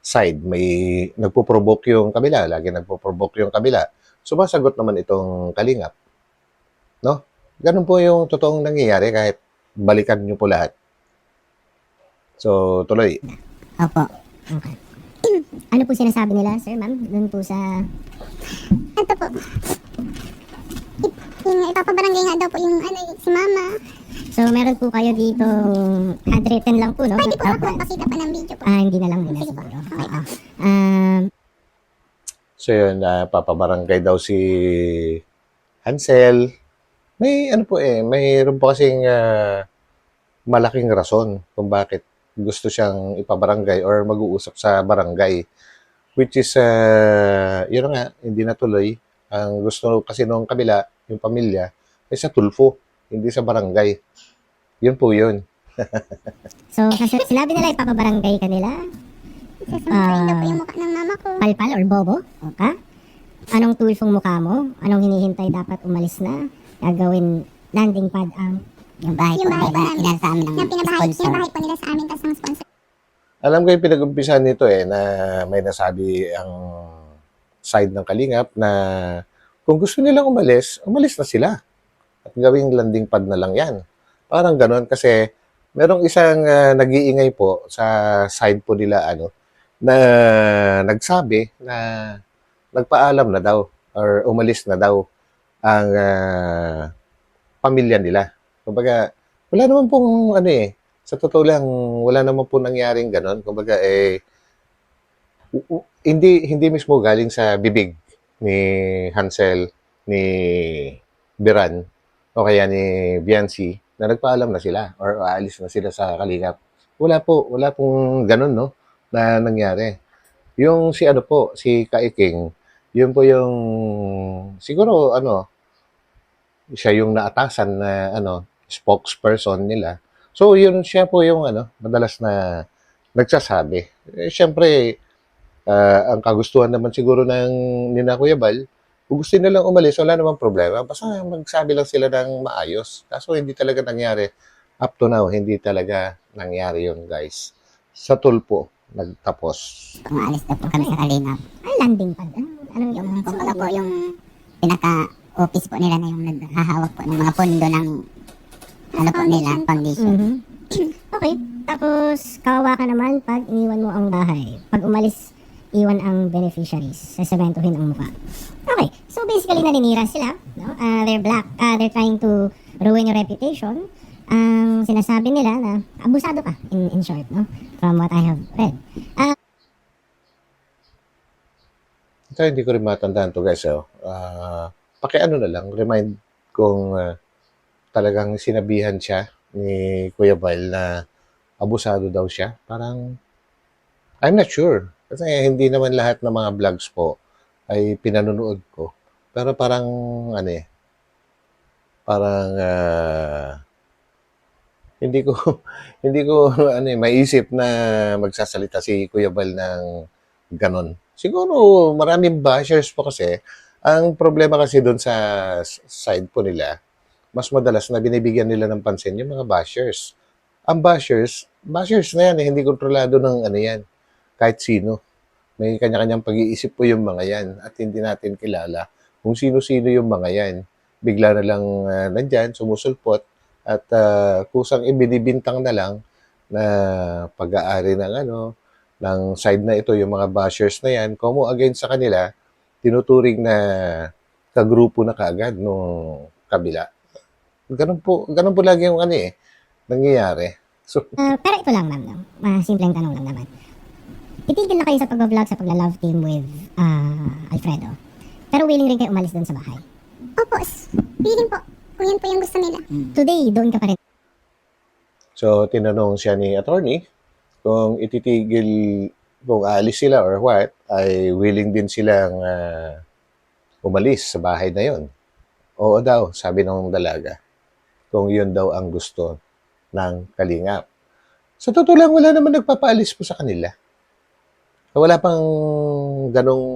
side. May nagpo-provoke yung kabila. Lagi nagpo-provoke yung kabila. Sumasagot naman itong Kalingap. No? Ganun po yung totoong nangyayari kahit balikan nyo po lahat. So, tuloy. Opo. Okay. Ano po sinasabi nila, sir, ma'am? Doon po sa... Ito po. Yung ipapabarangay nga daw po yung si mama. So, meron po kayo dito handwritten lang po, no? Pwede po ako magpakita pa ng video po. Hindi na lang muna Sige po. siguro. Okay. So, yun, papabarangay daw si Hansel. May mayroon po kasing malaking rason kung bakit gusto siyang ipabarangay or mag-uusap sa barangay. Which is, yun nga, hindi natuloy. Ang gusto kasi nung kabila, yung pamilya, ay sa Tulfo, hindi sa barangay. Yun po yun. So, kasi sinabi nila ipapabarangay ka nila, Sasampayin daw po yung mukha ng mama ko. palpal or bobo, okay? Anong tulfong mukha mo? Anong hinihintay dapat umalis na? Gagawin landing pad ang yung bahay Yung bahay po namin. sa amin Yung pinabahay po nila sa amin tapos ng sponsor. Alam ko yung pinag-umpisan nito na may nasabi ang side ng Kalingap na kung gusto nilang umalis, umalis na sila. At gawing landing pad na lang yan. Parang ganon kasi merong isang nag-iingay po sa side po nila na nagsabi na nagpaalam na daw or umalis na daw ang pamilya nila. Kumbaga, wala naman pong sa totoo lang, wala naman po nangyaring ganon. Kumbaga, hindi mismo galing sa bibig ni Hansel, ni Biran, o kaya ni Biancy, na nagpaalam na sila or aalis na sila sa Kalingap. Wala pong ganon, no, na nangyari. Yung si Kaiking, yun po yung, siguro, siya yung naatasan na, spokesperson nila. So, yun siya po yung, madalas na nagsasabi. Siyempre, ang kagustuhan naman siguro ng nina Kuya Bal, kung gusto nilang umalis, wala namang problema. Basta magsabi lang sila ng maayos. Kaso hindi talaga nangyari. Up to now, hindi talaga nangyari yun, guys. sa Tulpo nagtapos. Umaalis na po kami sa Kalingap. Ay, landing pad. Ano yung Kumbaga po yung pinaka-office po nila na yung naghahawak po ng mga pondo ng ano po nila, foundation. Mhm. Okay. Tapos, kawawa ka naman pag iniwan mo ang bahay. Pag umalis, iwan ang beneficiaries. Sesementohin ang mukha. Okay. So, basically, naninira sila. No? They're black. They're trying to ruin your reputation. Ang sinasabi nila na abusado ka, in short, no? From what I have read. Ito, hindi ko rin matandaan to guys. Pakiano na lang, remind kung talagang sinabihan siya ni Kuya Val na abusado daw siya. Parang, I'm not sure. Kasi hindi naman lahat ng mga vlogs po ay pinanonood ko. Pero parang, ano parang, hindi ko, hindi ko, maisip na magsasalita si Kuya Val ng ganon. Siguro, maraming bashers po kasi. Ang problema kasi doon sa side po nila, mas madalas na binibigyan nila ng pansin yung mga bashers. Ang bashers na yan, hindi kontrolado ng ano yan, kahit sino. May kanya-kanyang pag-iisip po yung mga yan at hindi natin kilala kung sino-sino yung mga yan. Bigla na lang nandyan, sumusulpot at kusang ibinibintang na lang na pag-aari ng ng side na ito, yung mga bashers na yan, como against sa kanila, tinuturing na kagrupo na kaagad nung kabila. Ganun po lagi yung nangyayari. So, Pero ito lang, ma'am. No? Simpleng tanong lang naman. Titigil na kayo sa pag-vlog sa pagla-love team with Alfredo. Pero willing rin kayo umalis doon sa bahay. Opo, feeling po. Kung yan po yung gusto nila. Today, doon ka pa rin. so tinanong siya ni attorney kung ititigil, kung aalis sila or what, ay willing din silang umalis sa bahay na yon. Oo daw, sabi ng dalaga. Kung yun daw ang gusto ng kalingap. Sa totoo lang, wala naman nagpapaalis po sa kanila. Wala pang ganong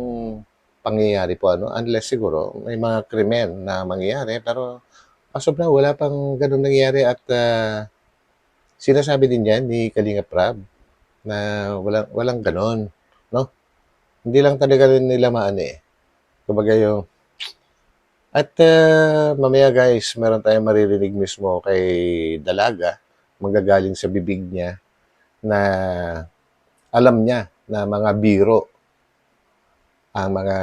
pangyayari po, unless siguro may mga krimen na mangyayari, pero as of now, wala pang ganong nangyayari at sinasabi din yan ni Kalingap Rab na walang ganon, no? Hindi lang talaga rin nila Kumbaga yung at mamaya guys, meron tayong maririnig mismo kay Dalaga, manggagaling sa bibig niya na alam niya na mga biro ang mga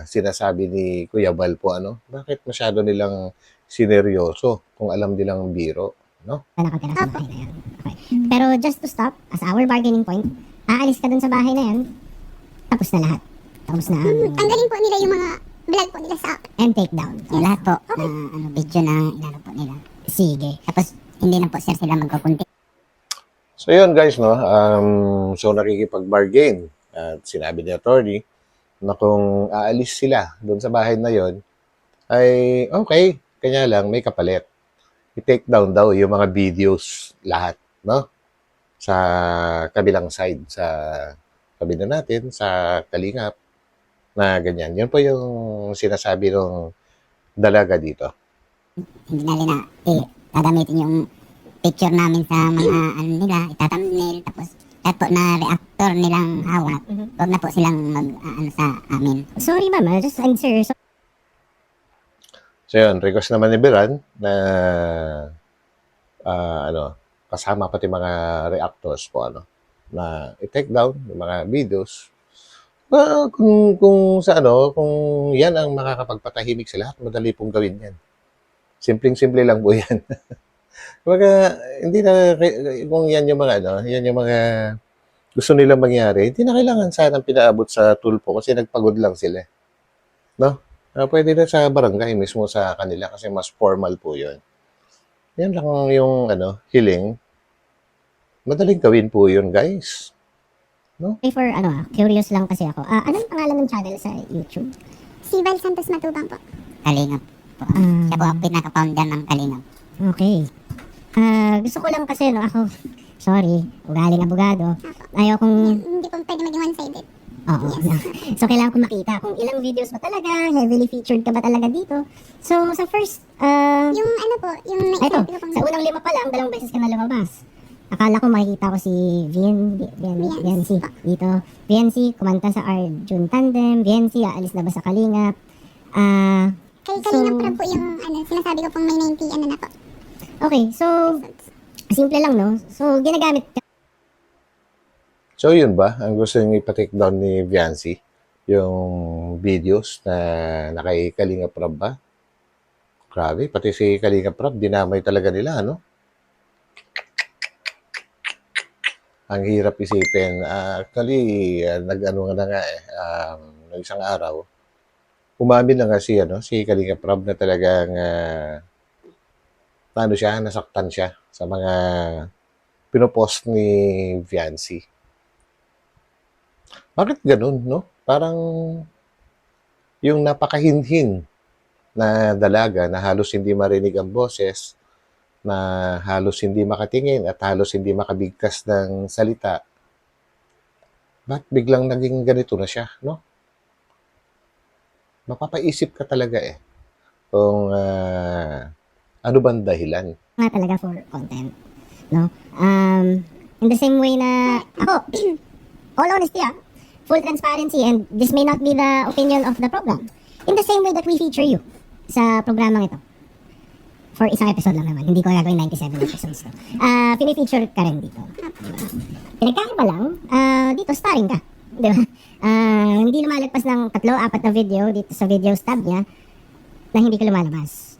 sinasabi ni Kuya Val po, bakit masyado nilang sineryoso kung alam nilang biro, no? Nakatira sa bahay na yan. Okay. Pero just to stop, as our bargaining point, aalis ka doon sa bahay na yan, tapos na lahat. Tapos na ang Tanggalin po nila yung mga vlog po nila sa akin. and take down. So, lahat po, video na inano po nila. Sige. Tapos, hindi na po sir sila magkukunti. So yun guys, no? So nakikipag-bargain. At sinabi ni attorney na kung aalis sila doon sa bahay na yon, ay okay, kanya lang may kapalit. I-take down daw yung mga videos lahat, no? Sa kabilang side, sa kabila natin, sa Kalingap, na ganyan. Yun po yung sinasabi ng dalaga dito. Hindi na nila gagamitin yung picture namin sa mga ano nila, itathumbnail, tapos lahat po na reactor nilang hawak, huwag na po silang mag sa amin. Sorry ma'am, just answer. So yun, request naman ni Beran na kasama pati mga reactors po na i-take down yung mga videos. Kung kung yan ang makakapagpatahimik sa lahat, madali pong gawin yan. Simpleng-simple lang po yan. Kumbaga, hindi na, kung yan yung mga yan yung mga gusto nilang mangyari, hindi na kailangan sanang pinaabot sa tulpo kasi nagpagod lang sila. No? Pwede na sa barangay mismo sa kanila kasi mas formal po yun. Yan lang yung hiling. Madaling gawin po yun, guys. For curious lang kasi ako. Anong pangalan ng channel sa YouTube? Si Val Santos Matubang po. Kalingap po. Siya po ang pinaka-founder ng Kalingap. Okay. Gusto ko lang kasi, ako, sorry, ugaling abogado. Ayaw kong, Hindi po pwede maging one-sided. oo. So, kailangan ko makita kung ilang videos ba talaga, heavily featured ka ba talaga dito. So, sa first, Yung ano po, yung eto, naisabi ko pang sa unang 5 pa lang, 2 beses ka na lumabas. Akala ko makikita ko si VNC dito. VNC, kumanta sa Arjun Tandem. VNC, aalis na ba sa Kalingap? Kay So- Kalingap Prab po yung sinasabi ko pong may 90 na po. Okay, so, simple lang, no? So, ginagamit ka So yun ba? Ang gusto nyo ipa-take down ni Viancy? Yung videos na nakay Kalinga Prab ba? Grabe, pati si Kalinga Prab, dinamay talaga nila, ano? Ang hirap isipin. Actually, nag-ano nga na nga ng isang araw, umamin na nga si Kalinga Prab na talagang nasaktan siya sa mga pinopost ni Viancy. Bakit ganun, no? Parang yung napakahinhin na dalaga na halos hindi marinig ang boses, na halos hindi makatingin at halos hindi makabigkas ng salita, ba't biglang naging ganito na siya, no? Mapapaisip ka talaga kung ano bang dahilan. nga talaga for content, no? In the same way na ako, all honesty, full transparency, and this may not be the opinion of the program. In the same way that we feature you sa programang ito. For isang episode lang naman, hindi ko gagawin 97 episodes. Pinifeature ka rin dito. Diba? Pinagkaiba lang, dito starring ka. Diba? Hindi lumalagpas ng 3-4 na video dito sa videos tab niya na hindi ka lumalabas.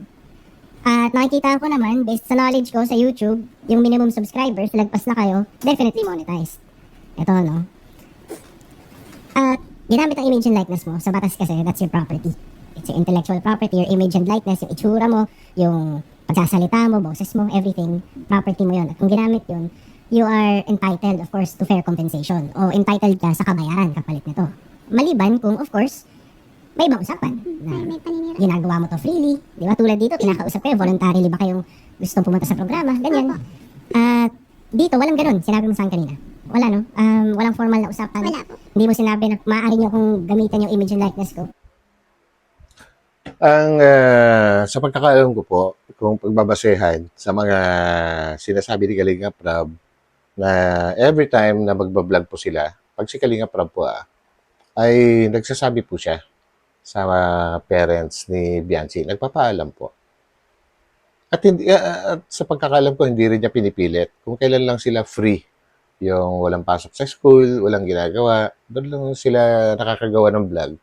At nakikita ko naman, based sa knowledge ko sa YouTube, yung minimum subscribers, lagpas na kayo, definitely monetized. Ito, no? At ginamit ang image and likeness mo, sa batas kasi, that's your property. It's your intellectual property, your image and likeness, yung itsura mo, yung pagsasalita mo, boses mo, everything, property mo yun. At kung ginamit yun, you are entitled, of course, to fair compensation. O entitled ka sa kabayaran kapalit nito. Maliban kung, of course, may ibang usapan na May paninira. ginagawa mo to freely. Di ba? Tulad dito, kinakausap kayo, voluntarily ba kayong gustong pumunta sa programa? Ganyan. At dito, walang ganun. Sinabi mo saan kanina? Wala, no? Walang formal na usapan. Wala po. Hindi mo sinabi na maaari niyo kung gamitan yung image and likeness ko. Ang sa pagkakaalam ko po, kung pagbabasehan sa mga sinasabi ni Kalinga Prab na every time na magbablog po sila, pag si Kalinga Prab po ay nagsasabi po siya sa mga parents ni Viancy, nagpapaalam po. At hindi, at sa pagkakaalam ko, hindi rin niya pinipilit. Kung kailan lang sila free, yung walang pasok sa school, walang ginagawa, doon lang sila nakakagawa ng vlog.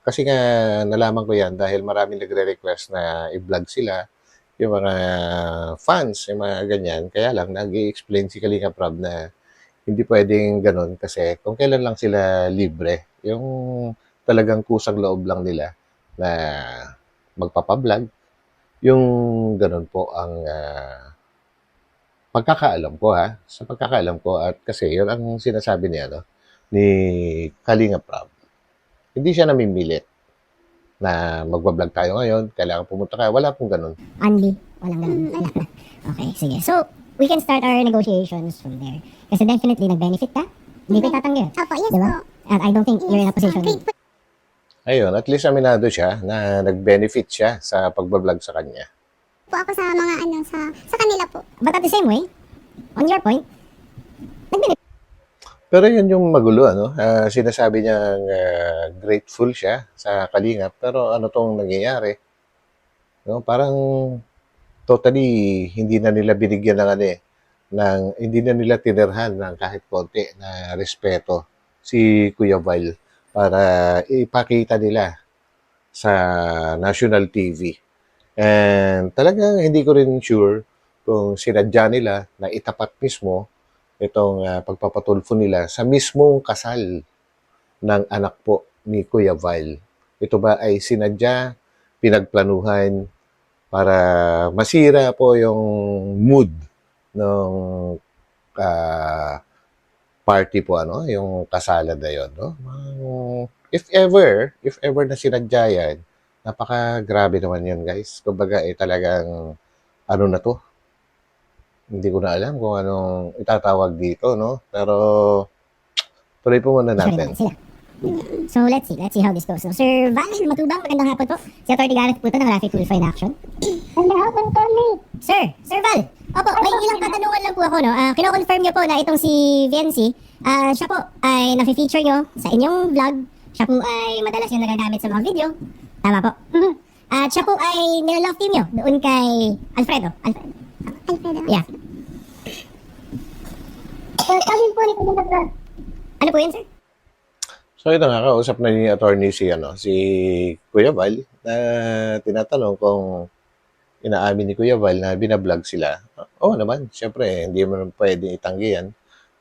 Kasi nga, nalaman ko yan dahil maraming nagre-request na i-vlog sila, yung mga fans, yung mga ganyan. Kaya lang, nag-i-explain si Kalinga Prab na hindi pwedeng ganun kasi kung kailan lang sila libre, yung talagang kusang loob lang nila na magpapablog, yung ganun po ang pagkakaalam ko sa pagkakaalam ko at kasi yun ang sinasabi ni Kalinga Prab. Hindi siya namimilit na magbablog tayo ngayon, kailangan pumunta ka. Wala pong ganun. Only. Walang ganun. Wala na. Okay, sige. So, we can start our negotiations from there. Kasi definitely, nag-benefit ka. Hindi ko itatanggi. Opo, yes Diba? po. At I don't think you're in a position. Grateful Ayun, at least aminado siya na nag-benefit siya sa pagbablog sa kanya. po ako sa mga sa kanila po. But at the same way, on your point, nag-benefit. Pero yun yung magulo, sinasabi niyang grateful siya sa Kalingap, pero ano tong nangyayari? No, parang totally hindi na nila binigyan hindi na nila tinirhan ng kahit konti na respeto si Kuya Val para ipakita nila sa national TV. And talagang hindi ko rin sure kung sinadya nila na itapat mismo itong pagpapatulfo nila sa mismong kasal ng anak po ni Kuya Val. Ito ba ay sinadya, pinagplanuhan para masira po yung mood ng party po, yung kasalan na yun, no? If ever na sinadya yan, napaka-grabe naman yun, guys. Kumbaga, talagang, ano na to? Hindi ko na alam kung anong itatawag dito, no? Pero, tuloy po muna natin. Sila. So, let's see how this goes. So, Sir Val Matubang, magandang hapon po. Si Atty. Gareth po ito ng Rafi Tulfo in Action. Magandang hapon, Tony. Sir Val, Opo, may ilang katanungan lang po ako, no? Kino-confirm niyo po na itong si Viency, siya po ay nafe-feature niyo sa inyong vlog. Siya po ay madalas yung nagagamit sa mga video. Tama po. At siya po ay nila-love team niyo doon kay Alfredo. Alfredo. Yeah. Sabi po ni Kuya Val. Ano po yun, sir? So ito nga, kausap na ni attorney si Kuya Val na tinatanong kung inaamin ni Kuya Val na binablog sila. Oo naman, syempre, hindi mo naman pwedeng itanggi yan,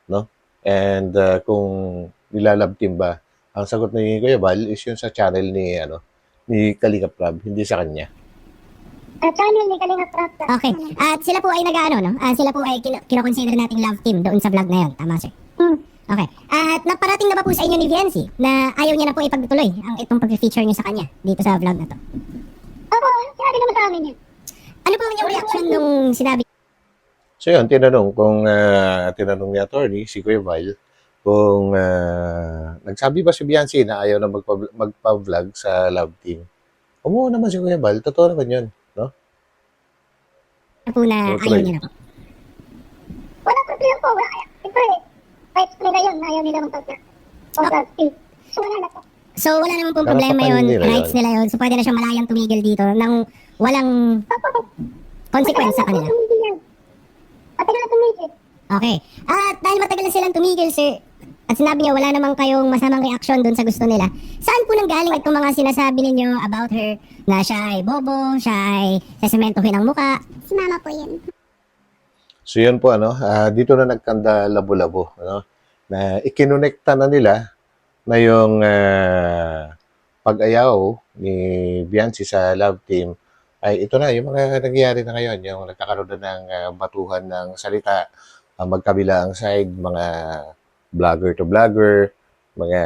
no? And kung nilalab team ba, ang sagot ni Kuya Val is yun sa channel ni Kalingap Rab, hindi sa kanya. Channel ni Kalinga Prap. Okay. At sila po ay nag-ano, no? Sila po ay kino-consider nating love team doon sa vlog na yun. Tama, sir? Okay. At naparating na ba po sa inyo ni Viency na ayaw niya na po ipagtuloy ang itong pag-feature niyo sa kanya dito sa vlog na to? Opo, sinabi naman sa amin yun. Ano po yung reaction nung sinabi? So yun, tinanong ni attorney, si Kuya Val, kung nagsabi ba si Biancy na ayaw na magpa-vlog sa love team. Oo naman si Kuya Val, totoo naman yun, no? Po na ayaw niya na po. Wala problema po. Ito kahit nila yun, ayaw nila mag-vlog. So wala na po. So wala namang pong Karapatan problema yun, nila yun. rights nila yun. So pwede na siyang malayang tumigil dito nang walang consequence sa kanila. Matagal na tumigil. Okay. At dahil matagal na silang tumigil, sir, at sinabi niyo wala namang kayong masamang reaksyon doon sa gusto nila, saan po nanggaling itong mga sinasabi ninyo about her na siya ay bobo, siya ay sesementohin ang muka? Si mama po yun. So yun po, dito na nagkanda labo-labo, na ikinonekta na nila na yung pag-ayaw ni Biancy sa love team ay ito na, yung mga nangyayari na ngayon, yung nagkakaroon na ng batuhan ng salita, magkabila ang side, mga vlogger to vlogger, mga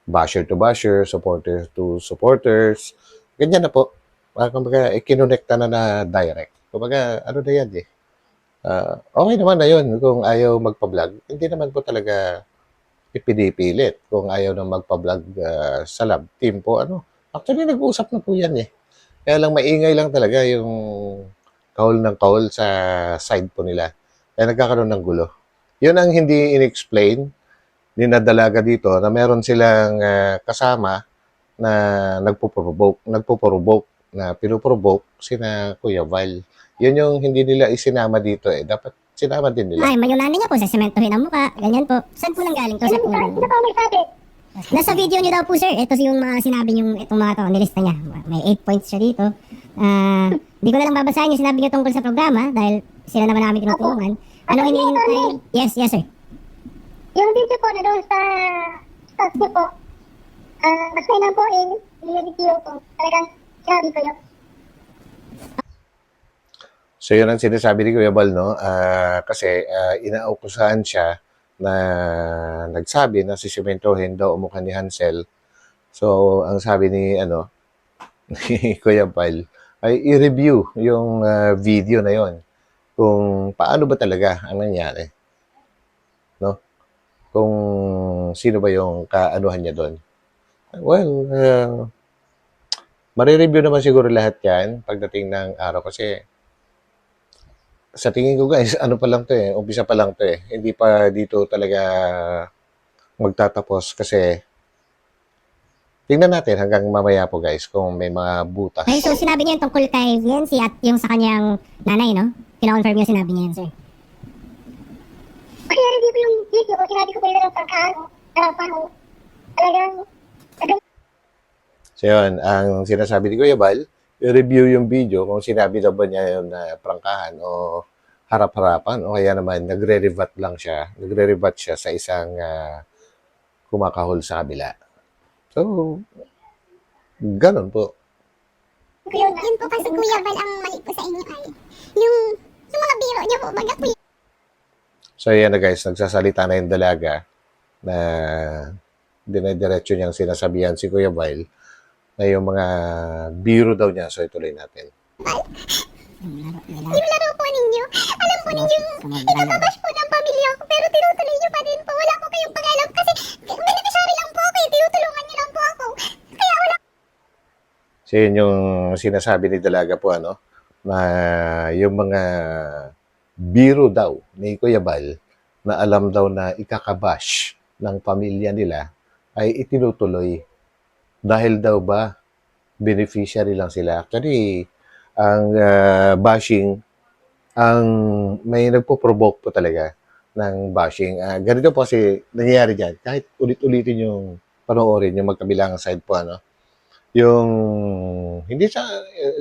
basher to basher, supporters to supporters, ganyan na po. Kumbaga, ikinonekta na direct. Kumbaga, ano na yan eh. Okay naman na yun kung ayaw magpa-vlog. Hindi naman po talaga ipinipilit kung ayaw na magpa-vlog sa lab team po. Actually, nag-uusap na po yan eh. Kaya lang maingay lang talaga yung kahol ng kahol sa side po nila. Kaya nagkakaroon ng gulo. Yun ang hindi in-explain ni Nadalaga dito na meron silang kasama na nagpo-provoke na pinuprovoke sina Kuya Val. Yun yung hindi nila isinama dito eh. Dapat sinama din nila. Ay, mayunanan niya po, sesementohin ang muka, ganyan po. Saan po nanggaling to? Sa po? Sino pa may sabi? Nasa video niyo daw po, sir. Ito yung mga sinabi niyo, itong mga to, nilista niya. May 8 points siya dito. Hindi ko na lang babasahin yung sinabi niyo tungkol sa programa dahil sila naman namin tinutulungan. Ano hinihintay? Yes, sir. Yung video po na doon sa stats niyo po, mas may na po i-review po. Talagang sinabi ko yun. So yun ang sinasabi ni Kuya Val, no? Kasi inaukusahan siya na nagsabi na sisimentohin daw ang mukha ni Hansel. So ang sabi ni ni Kuya Val ay i-review yung video na yon kung paano ba talaga ang nangyari. No? Kung sino ba yung kaanuhan niya doon. Well, marireview naman siguro lahat yan pagdating ng araw kasi sa tingin ko guys, ano pa lang to eh, umpisa pa lang to eh. Hindi pa dito talaga magtatapos kasi tingnan natin hanggang mamaya po guys kung may mga butas. Okay, so sinabi niya yung tungkol kay Viency at yung sa kanyang nanay, no? Kina-confirm niya sinabi niya yan, sir. Kaya review ko yung video ko, sinabi ko po yung pagkaan, paano, talagang, So yun, ang sinasabi ni Kuya Val, i-review yung video kung sinabi daw ba niya yun na prangkahan o harap-harapan o kaya naman nagre-rebat lang siya, nagre-rebat siya sa isang kumakahol sa kabila. So, ganun po. yun po kasi Kuya Val ang mali po sa inyo ay, yung mga biro niya po, baga po So yan na guys, nagsasalita na yung dalaga na dinediretso niyang sinasabihan si Kuya Val na yung mga biro daw niya. So ituloy natin. yung laro po ninyo. Alam po ninyo, ikababash po ng pamilya ko, pero tinutuloy niyo pa din po. Wala po kayong pag-alam kasi beneficiary lang po ako, tinutulungan niyo lang po ako. Kaya wala. So yun yung sinasabi ni Dalaga po na yung mga biro daw ni Kuya Bal na alam daw na ikakabash ng pamilya nila ay itinutuloy dahil daw ba beneficiary lang sila. Actually, ang bashing, ang may nagpo-provoke po talaga ng bashing. Ganito po kasi nangyayari dyan. Kahit ulit-ulitin yung panoorin, yung magkabilang side po, ano, yung hindi sa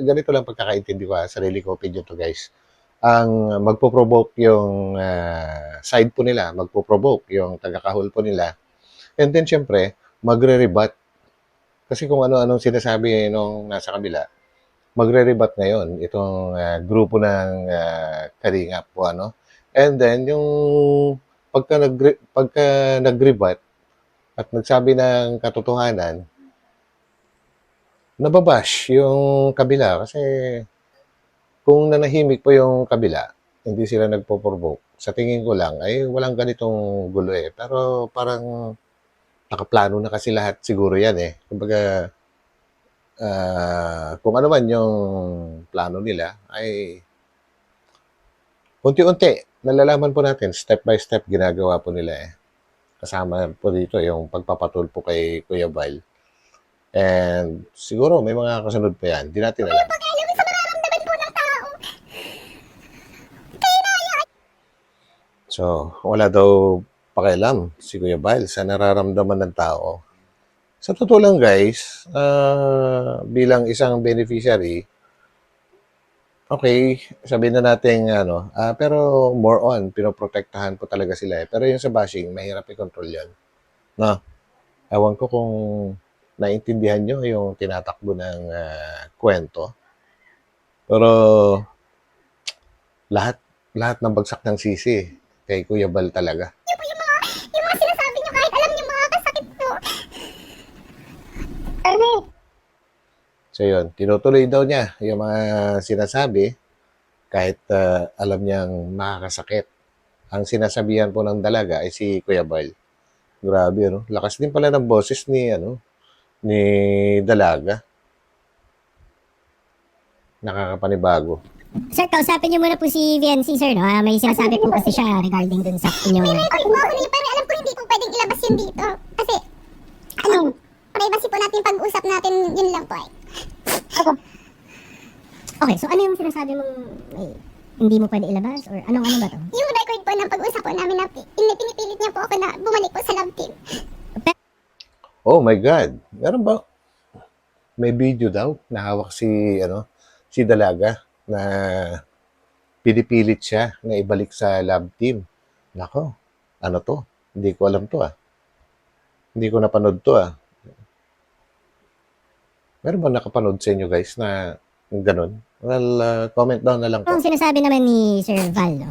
ganito lang pagkakaintindi ko, sarili ko opinion to guys. Ang magpo-provoke yung side po nila, magpo-provoke yung taga-kahol po nila. And then syempre, magre-rebut. Kasi kung ano-anong sinasabi nung nasa kabila, magre-rebut ngayon itong grupo ng Kalingap po, ano. And then yung pagka nag-rebut at nagsabi ng katotohanan, nababash yung kabila kasi kung nanahimik po yung kabila, hindi sila nagpo-provoke. Sa tingin ko lang ay walang ganitong gulo eh. Pero parang nakaplano na kasi lahat siguro yan eh. Kumbaga, kung ano man yung plano nila ay unti-unti nalalaman po natin, step by step ginagawa po nila eh. Kasama po dito yung pagpapatulpo kay Kuya Bal. And siguro may mga kasunod pa yan. Di natin alam. Alam sa mararamdaman po ng tao. So, wala daw pakialam si Kuya Bal sa nararamdaman ng tao. Sa totoo lang guys, bilang isang beneficiary, okay, sabihin na natin ano, pero more on, pinoprotektahan po talaga sila eh. Pero yung sa bashing, mahirap i-control yan. No? Ewan ko kung naintindihan nyo yung tinatakbo ng kwento. Pero lahat ng bagsak ng sisi kay Kuya Bal talaga. Yung mga sinasabi niyo kahit alam niyo makakasakit po. Ernie, So yun, tinutuloy daw niya yung mga sinasabi kahit alam niyang makakasakit. Ang sinasabihan po ng dalaga ay si Kuya Bal. Grabe, ano? Lakas din pala ng boses ni Dalaga. Nakakapanibago. Sir, kausapin niyo muna po si VNC, sir, no? May sinasabi po kasi siya regarding dun sa inyong... record po ako nila, pero alam ko hindi ko pwedeng ilabas yun dito. Kasi, privacy po natin yung pag-usap natin, yun lang po eh. Okay, so ano yung sinasabi mong hindi mo pwede ilabas? Or ano ba to? Yung record po ng pag-usap po namin na pinipilit niya po ako na bumalik po sa love team. Oh my God. Meron ba? May video daw na hawak si Dalaga na pinipilit siya na ibalik sa lab team. Nako, ano to? Hindi ko alam to Hindi ko napanood to Meron ba nakapanood sa inyo guys na ganun? Well, comment down na lang po. Ang sinasabi naman ni Sir Val, no?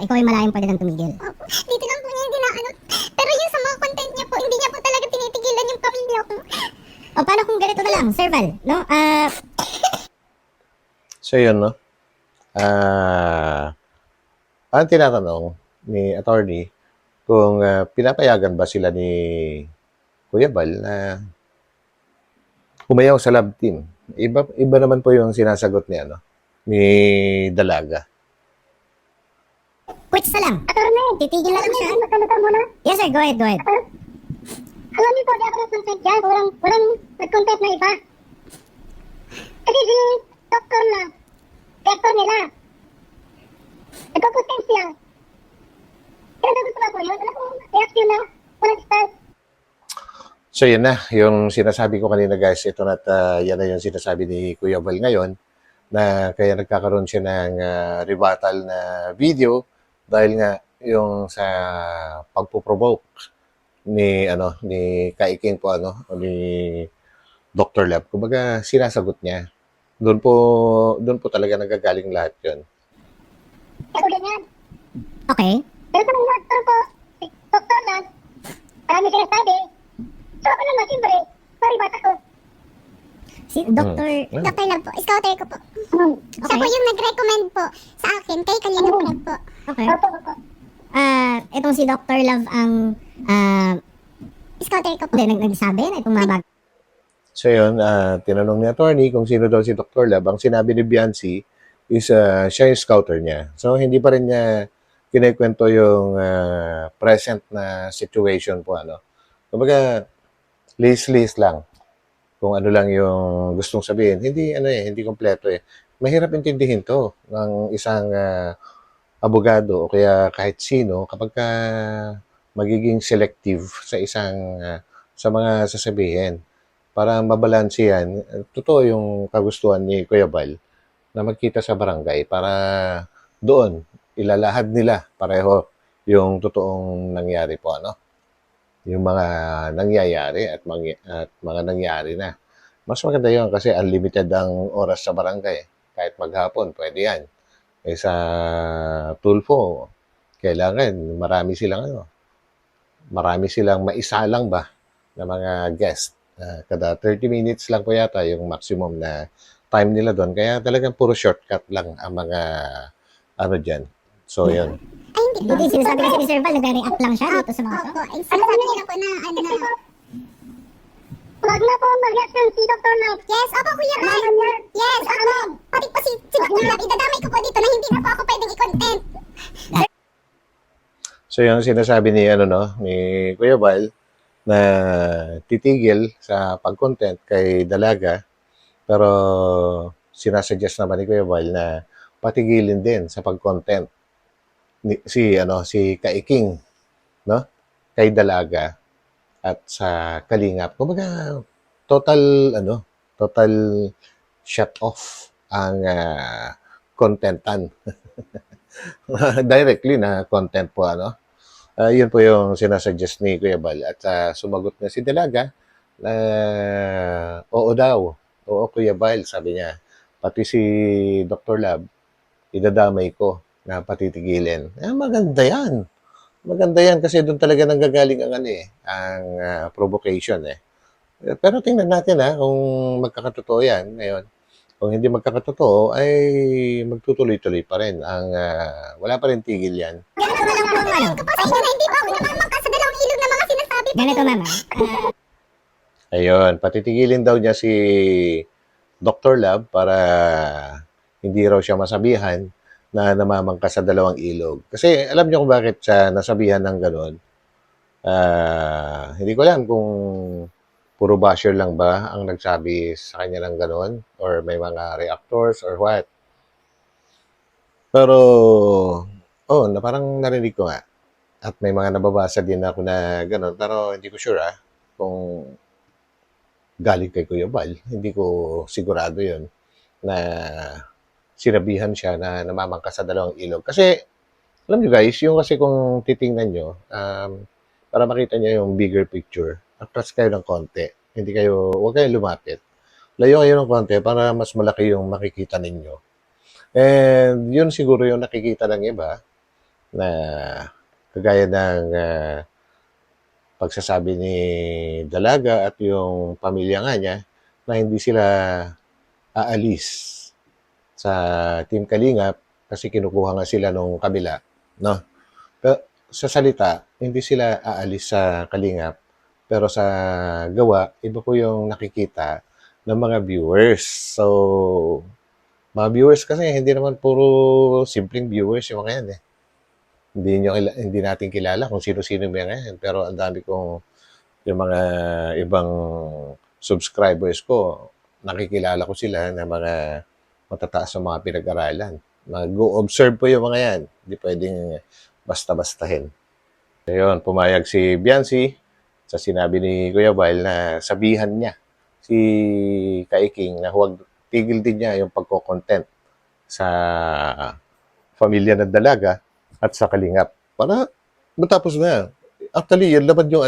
Ikaw ay malayang pwede nang tumigil. Opo, dito lang po niya yung ginaano. Pero yung sa mga content niya po, hindi niya po talaga tinitigilan yung pamilya ko. O paano kung ganito na lang, Sir Val, no? So yun, no? Ang tinatanong ni attorney kung pinapayagan ba sila ni Kuya Bal na umayaw sa lab team. Iba naman po yung sinasagot ni Dalaga. Quits na lang. Attorney, Titigil na lang siya. magsalita muna. Yes, sir, go ahead. Alam niyo po, di ako nag-content dyan. Walang nag-content na iba. Kasi si doktor na, doctor nila. Nagko-content siya. Kaya gusto ba po yun? Alam ko, reaction na. Walang style. So yun na, yung sinasabi ko kanina guys, ito na yan na yung sinasabi ni Kuya Bal ngayon na kaya nagkakaroon siya ng rebuttal na video dahil nga yung sa pagpo-provoke ni Kaiking po o ni Dr. Lab. Kumbaga sinasagot niya. Doon po talaga nagagaling lahat 'yon. Ako ganyan. Okay. Pero sa mga doktor po, si doktor lang, marami sinasabi. So ako naman, siyempre, maribata ko. Si Dr. Dr. Love po, scouter ko po. Siya po yung nag-recommend po sa akin kay Kalingap Love po. Okay. Opo. Itong si Dr. Love ang Scouter ko po. nagsabi na itong mga bag. So yun, tinanong ni attorney kung sino daw si Dr. Lab. Ang sinabi ni Biancy is siya yung scouter niya. So, hindi pa rin niya kinikwento yung present na situation po. Kumbaga, list lang kung ano lang yung gustong sabihin. Hindi kompleto eh. Mahirap intindihin to ng isang abogado o kaya kahit sino kapag magiging selective sa mga sasabihin para mabalanse yan. Totoo yung kagustuhan ni Kuya Bal na magkita sa barangay para doon ilalahad nila pareho yung totoong nangyari po yung mga nangyayari at mga nangyari na. Mas maganda yun kasi unlimited ang oras sa barangay. Kahit maghapon, pwede yan. Sa Tulfo, kailangan marami silang maisalang ba na mga guest. Kada 30 minutes lang po yata yung maximum na time nila doon. Kaya talagang puro shortcut lang ang mga dyan. So, yun. Ay, hindi po. Hindi, sinasabi kasi ni Sir Val, nagre-react lang siya dito sa mga to. Opo, ay, sinasabi niya po na, Wag na po mag-reaction si Dr. Love. Yes, opo, Kuya Ray. Yes, opo. Pati po si Dr. Love, idadamay ko po dito na hindi na po ako pwedeng i-content. So, yung sinasabi ni, ni Kuya Val na titigil sa pag-content kay Dalaga, pero sinasuggest naman ni Kuya Val na patigilin din sa pag-content si Kaiking, no? Kay Dalaga at sa Kalingap. Kumbaga, total shut off ang contentan. Directly na content po, yun po yung sinasuggest ni Kuya Bal. At sumagot na si Dalaga na oo daw. Oo, Kuya Bal, sabi niya. Pati si Dr. Lab, idadamay ko na patitigilin. Maganda yan. Maganda yan kasi doon talaga nanggagaling ang provocation eh. Pero tingnan natin kung magkakatotoo yan ngayon. Kung hindi magkakatotoo, ay magtutuloy-tuloy pa rin. Wala pa rin tigil yan. Ganito na lang po, Kasi na hindi po ako namamangka sa dalawang ilog na mga sinasabi po. Ganito, mama. Ayun, patitigilin daw niya si Dr. Lab para hindi raw siya masabihan na namamangka sa dalawang ilog. Kasi alam niyo kung bakit siya nasabihan ng gano'n. Hindi ko alam kung puro basher lang ba ang nagsabi sa kanya ng gano'n or may mga reactors or what. Pero, na parang narinig ko nga. At may mga nababasa din ako na gano'n. Pero hindi ko sure kung galing kay Kuya Bal. Hindi ko sigurado yun na sinabihan siya na namamangka sa dalawang ilog. Kasi, alam nyo guys, yung kasi kung titingnan nyo, para makita nyo yung bigger picture, atras kayo ng konti. Huwag kayo lumapit. Layo kayo ng konti para mas malaki yung makikita ninyo. And yun siguro yung nakikita ng iba na kagaya ng pagsasabi ni Dalaga at yung pamilya nga niya na hindi sila aalis sa Team Kalingap kasi kinukuha nga sila nung kabila, no? Pero sa salita, hindi sila aalis sa Kalingap, pero sa gawa, iba po yung nakikita ng mga viewers. So, mga viewers kasi hindi naman puro simpleng viewers yung mga yan eh. Hindi natin kilala kung sino-sino yung mga yan, pero ang dami kong yung mga ibang subscribers ko, nakikilala ko sila na mga matataas sa mga pinag-aralan. Mag-observe po yung mga yan. Hindi pwedeng basta-bastahin. Ayun, pumayag si Biancy sa sinabi ni Kuya Bal na sabihan niya si Kaiking na huwag tigil din niya yung pagko-content sa pamilya ng Dalaga at sa Kalingap. Para matapos na. Actually, yun naman yung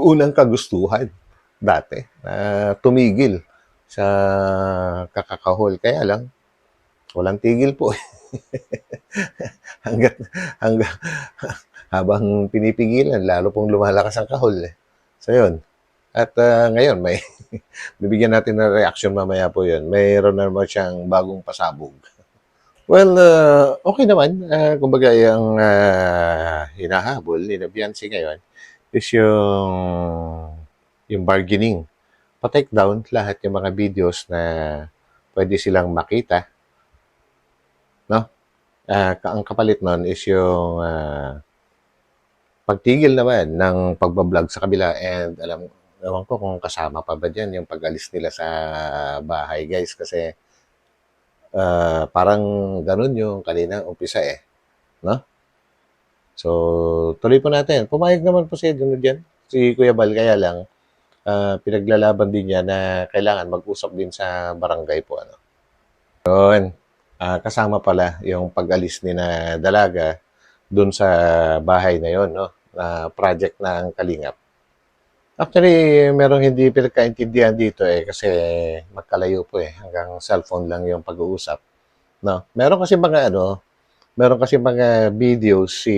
unang kagustuhan dati na tumigil sa kakakahol. Kaya lang, walang tigil po. Habang pinipigilan, lalo pong lumalakas ang kahol. So, yun. At ngayon, bibigyan natin ng reaction mamaya po yun. Mayroon na naman siyang bagong pasabog. Well, okay naman. Kumbaga, yung hinahabol ni Biancy ngayon is yung bargaining pa-take down lahat yung mga videos na pwede silang makita, no? Ang kapalit nun is yung pagtigil naman ng pagbablog sa kabila, and ewan ko kung kasama pa ba dyan yung pag-alis nila sa bahay, guys, kasi parang ganun yung kanina umpisa no? So, tuloy po natin. Pumayag naman po si Edwin dyan, si Kuya Bal, kaya lang pinaglalaban din niya na kailangan mag-usap din sa barangay po. Ano. Yun. Kasama pala yung pag-alis ni na Dalaga dun sa bahay na yon, no? Na project ng Kalingap. Actually, merong hindi pinagkaintindihan dito kasi magkalayo po hanggang cellphone lang yung pag-uusap, no? Meron kasi mga videos si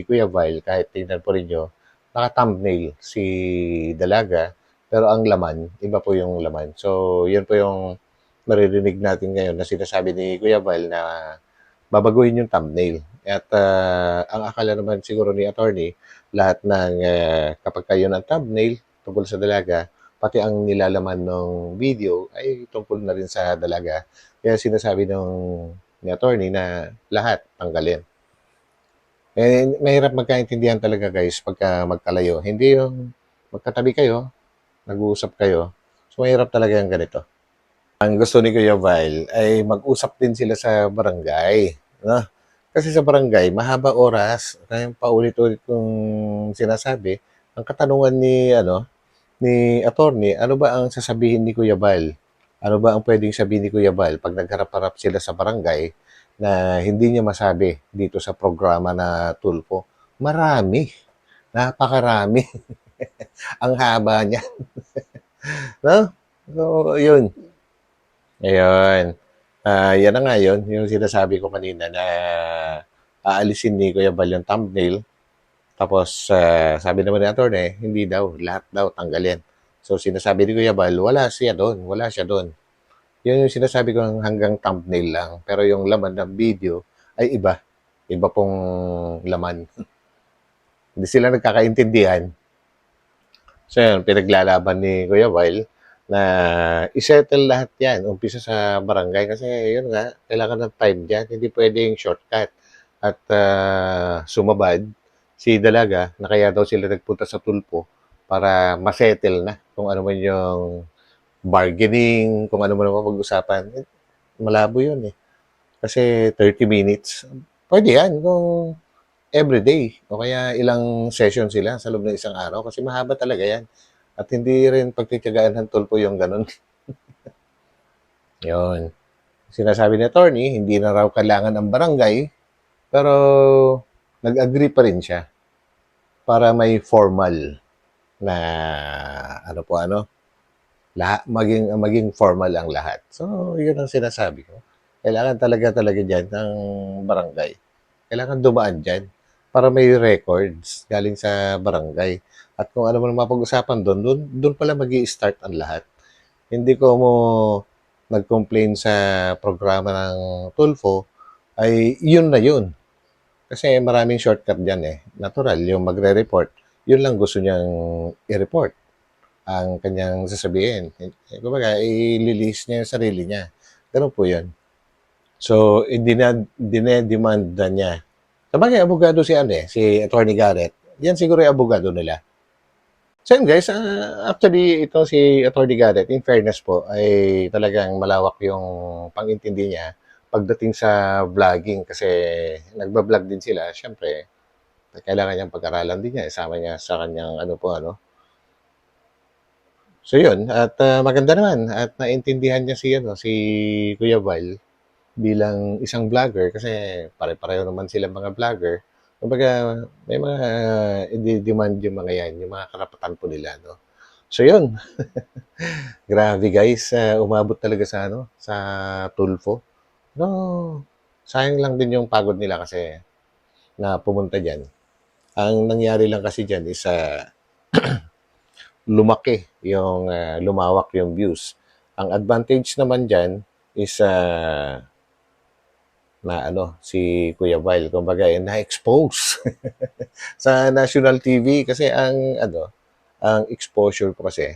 Kuya Vile, kahit tingnan po rin nyo, naka-thumbnail si Dalaga, pero ang laman, iba po yung laman. So, yun po yung maririnig natin ngayon na sinasabi ni Kuya Vile na babaguhin yung thumbnail. At ang akala naman siguro ni attorney, lahat ng kapag kayo ng thumbnail tungkol sa Dalaga, pati ang nilalaman ng video ay tungkol na rin sa Dalaga. Kaya sinasabi ni attorney na lahat tanggalin. Mahirap magkaintindihan talaga, guys, pagka magkalayo. Hindi yung magkatabi kayo, nag-uusap kayo. So, mahirap talaga yung ganito. Ang gusto ni Kuya Vile ay mag-usap din sila sa barangay. No? Kasi sa barangay, mahaba oras, kaya paulit-ulit kong sinasabi, ang katanungan ni attorney, ano ba ang sasabihin ni Kuya Vile? Ano ba ang pwedeng sabihin ni Kuya Vile pag nagharap-harap sila sa barangay na hindi niya masabi dito sa programa na Tulfo? Marami. Napakarami. Ang haba niya. No? So, yun. Ayun. Yan na nga yun. Yung sinasabi ko kanina na aalisin ni Kuya Vile yung thumbnail. Tapos, sabi naman ni attorney, hindi daw. Lahat daw tanggalin. So, sinasabi ni Kuya Vile, wala siya doon. Wala siya doon. Yun yung sinasabi ko hanggang thumbnail lang. Pero yung laman ng video ay iba. Iba pong laman. Hindi sila nagkakaintindihan. So yun, pinaglalaban ni Kuya Vile na isettle lahat yan. Umpisa sa barangay. Kasi yun nga, kailangan ng time dyan. Hindi pwedeng shortcut. At sumabad si Dalaga na kaya daw sila nagpunta sa Tulpo para masettle na kung ano man yung bargaining, kung ano man ang pag-usapan, malabo yun Kasi 30 minutes, pwede yan kung everyday o kaya ilang session sila sa loob ng isang araw kasi mahaba talaga yan. At hindi rin pagtitiyagaan ng tulpo yung ganun. Yun. Sinasabi ni attorney, hindi na raw kailangan ng barangay, pero nag-agree pa rin siya para may formal na maging formal ang lahat. So, yun ang sinasabi ko. Kailangan talaga diyan ng barangay. Kailangan dumaan diyan para may records galing sa barangay. At kung ano man mapag-usapan doon pala magi-start ang lahat. Hindi ko mo nag-complain sa programa ng Tulfo ay yun na yun. Kasi maraming shortcut diyan Natural, yung magre-report, yun lang gusto niyang i-report ang kanyang sasabihin. Kumbaga, i-release niya yung sarili niya. Ganun po yun. So, dinedemand na niya. Sabagay, abogado si si Attorney Garrett. Yan siguro yung abogado nila. So, yun guys, actually, ito si Attorney Garrett, in fairness po, ay talagang malawak yung pang-intindi niya pagdating sa vlogging kasi nagba-vlog din sila. Siyempre, kailangan niyang pag-aralan din niya. Isama niya sa kanyang So yun, at maganda naman at naintindihan niya si Kuya Val bilang isang vlogger kasi pare-pareho naman silang mga vlogger. Kumbaga, may mga i-demand yung mga yan, yung mga karapatan po nila, no? So yun. Grabe guys, umabot talaga sa Tulfo. No, sayang lang din yung pagod nila kasi na pumunta diyan. Ang nangyari lang kasi diyan is lumawak yung views. Ang advantage naman dyan is si Kuya Vile, kumbaga, na-expose sa national TV kasi ang exposure ko kasi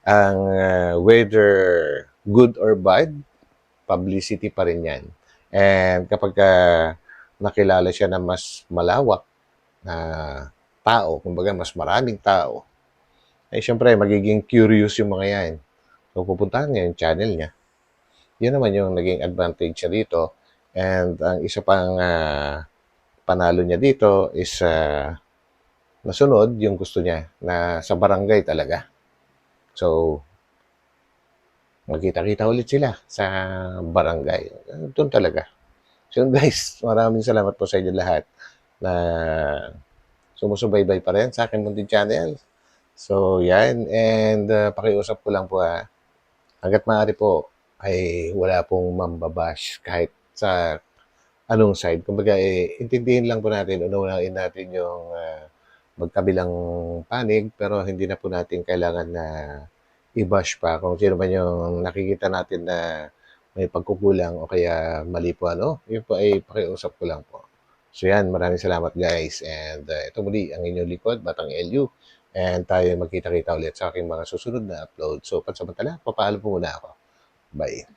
ang whether good or bad, publicity pa rin yan. And kapag nakilala siya na mas malawak na tao, kumbaga mas maraming tao, ay syempre magiging curious yung mga yan. So pupuntahan niya yung channel niya. Yun naman yung naging advantage siya dito. And ang isa pang panalo niya dito is nasunod yung gusto niya na sa barangay talaga. So, magkita-kita ulit sila sa barangay. Doon talaga. So guys, maraming salamat po sa inyo lahat na sumusubaybay pa rin sa akin munting channel. So, yan. And pakiusap ko lang po hanggat maaari po ay wala pong mambabash kahit sa anong side. Kumbaga, intindihin lang po natin, unawain natin yung magkabilang panig, pero hindi na po natin kailangan na i-bash pa kung sino man yung nakikita natin na may pagkukulang o kaya mali po yun po ay pakiusap ko lang po. So yan, maraming salamat guys. And ito muli ang inyong likod, Batang LU. And tayo magkita-kita ulit sa aking mga susunod na upload. So pansamantala, papaalam po muna ako. Bye.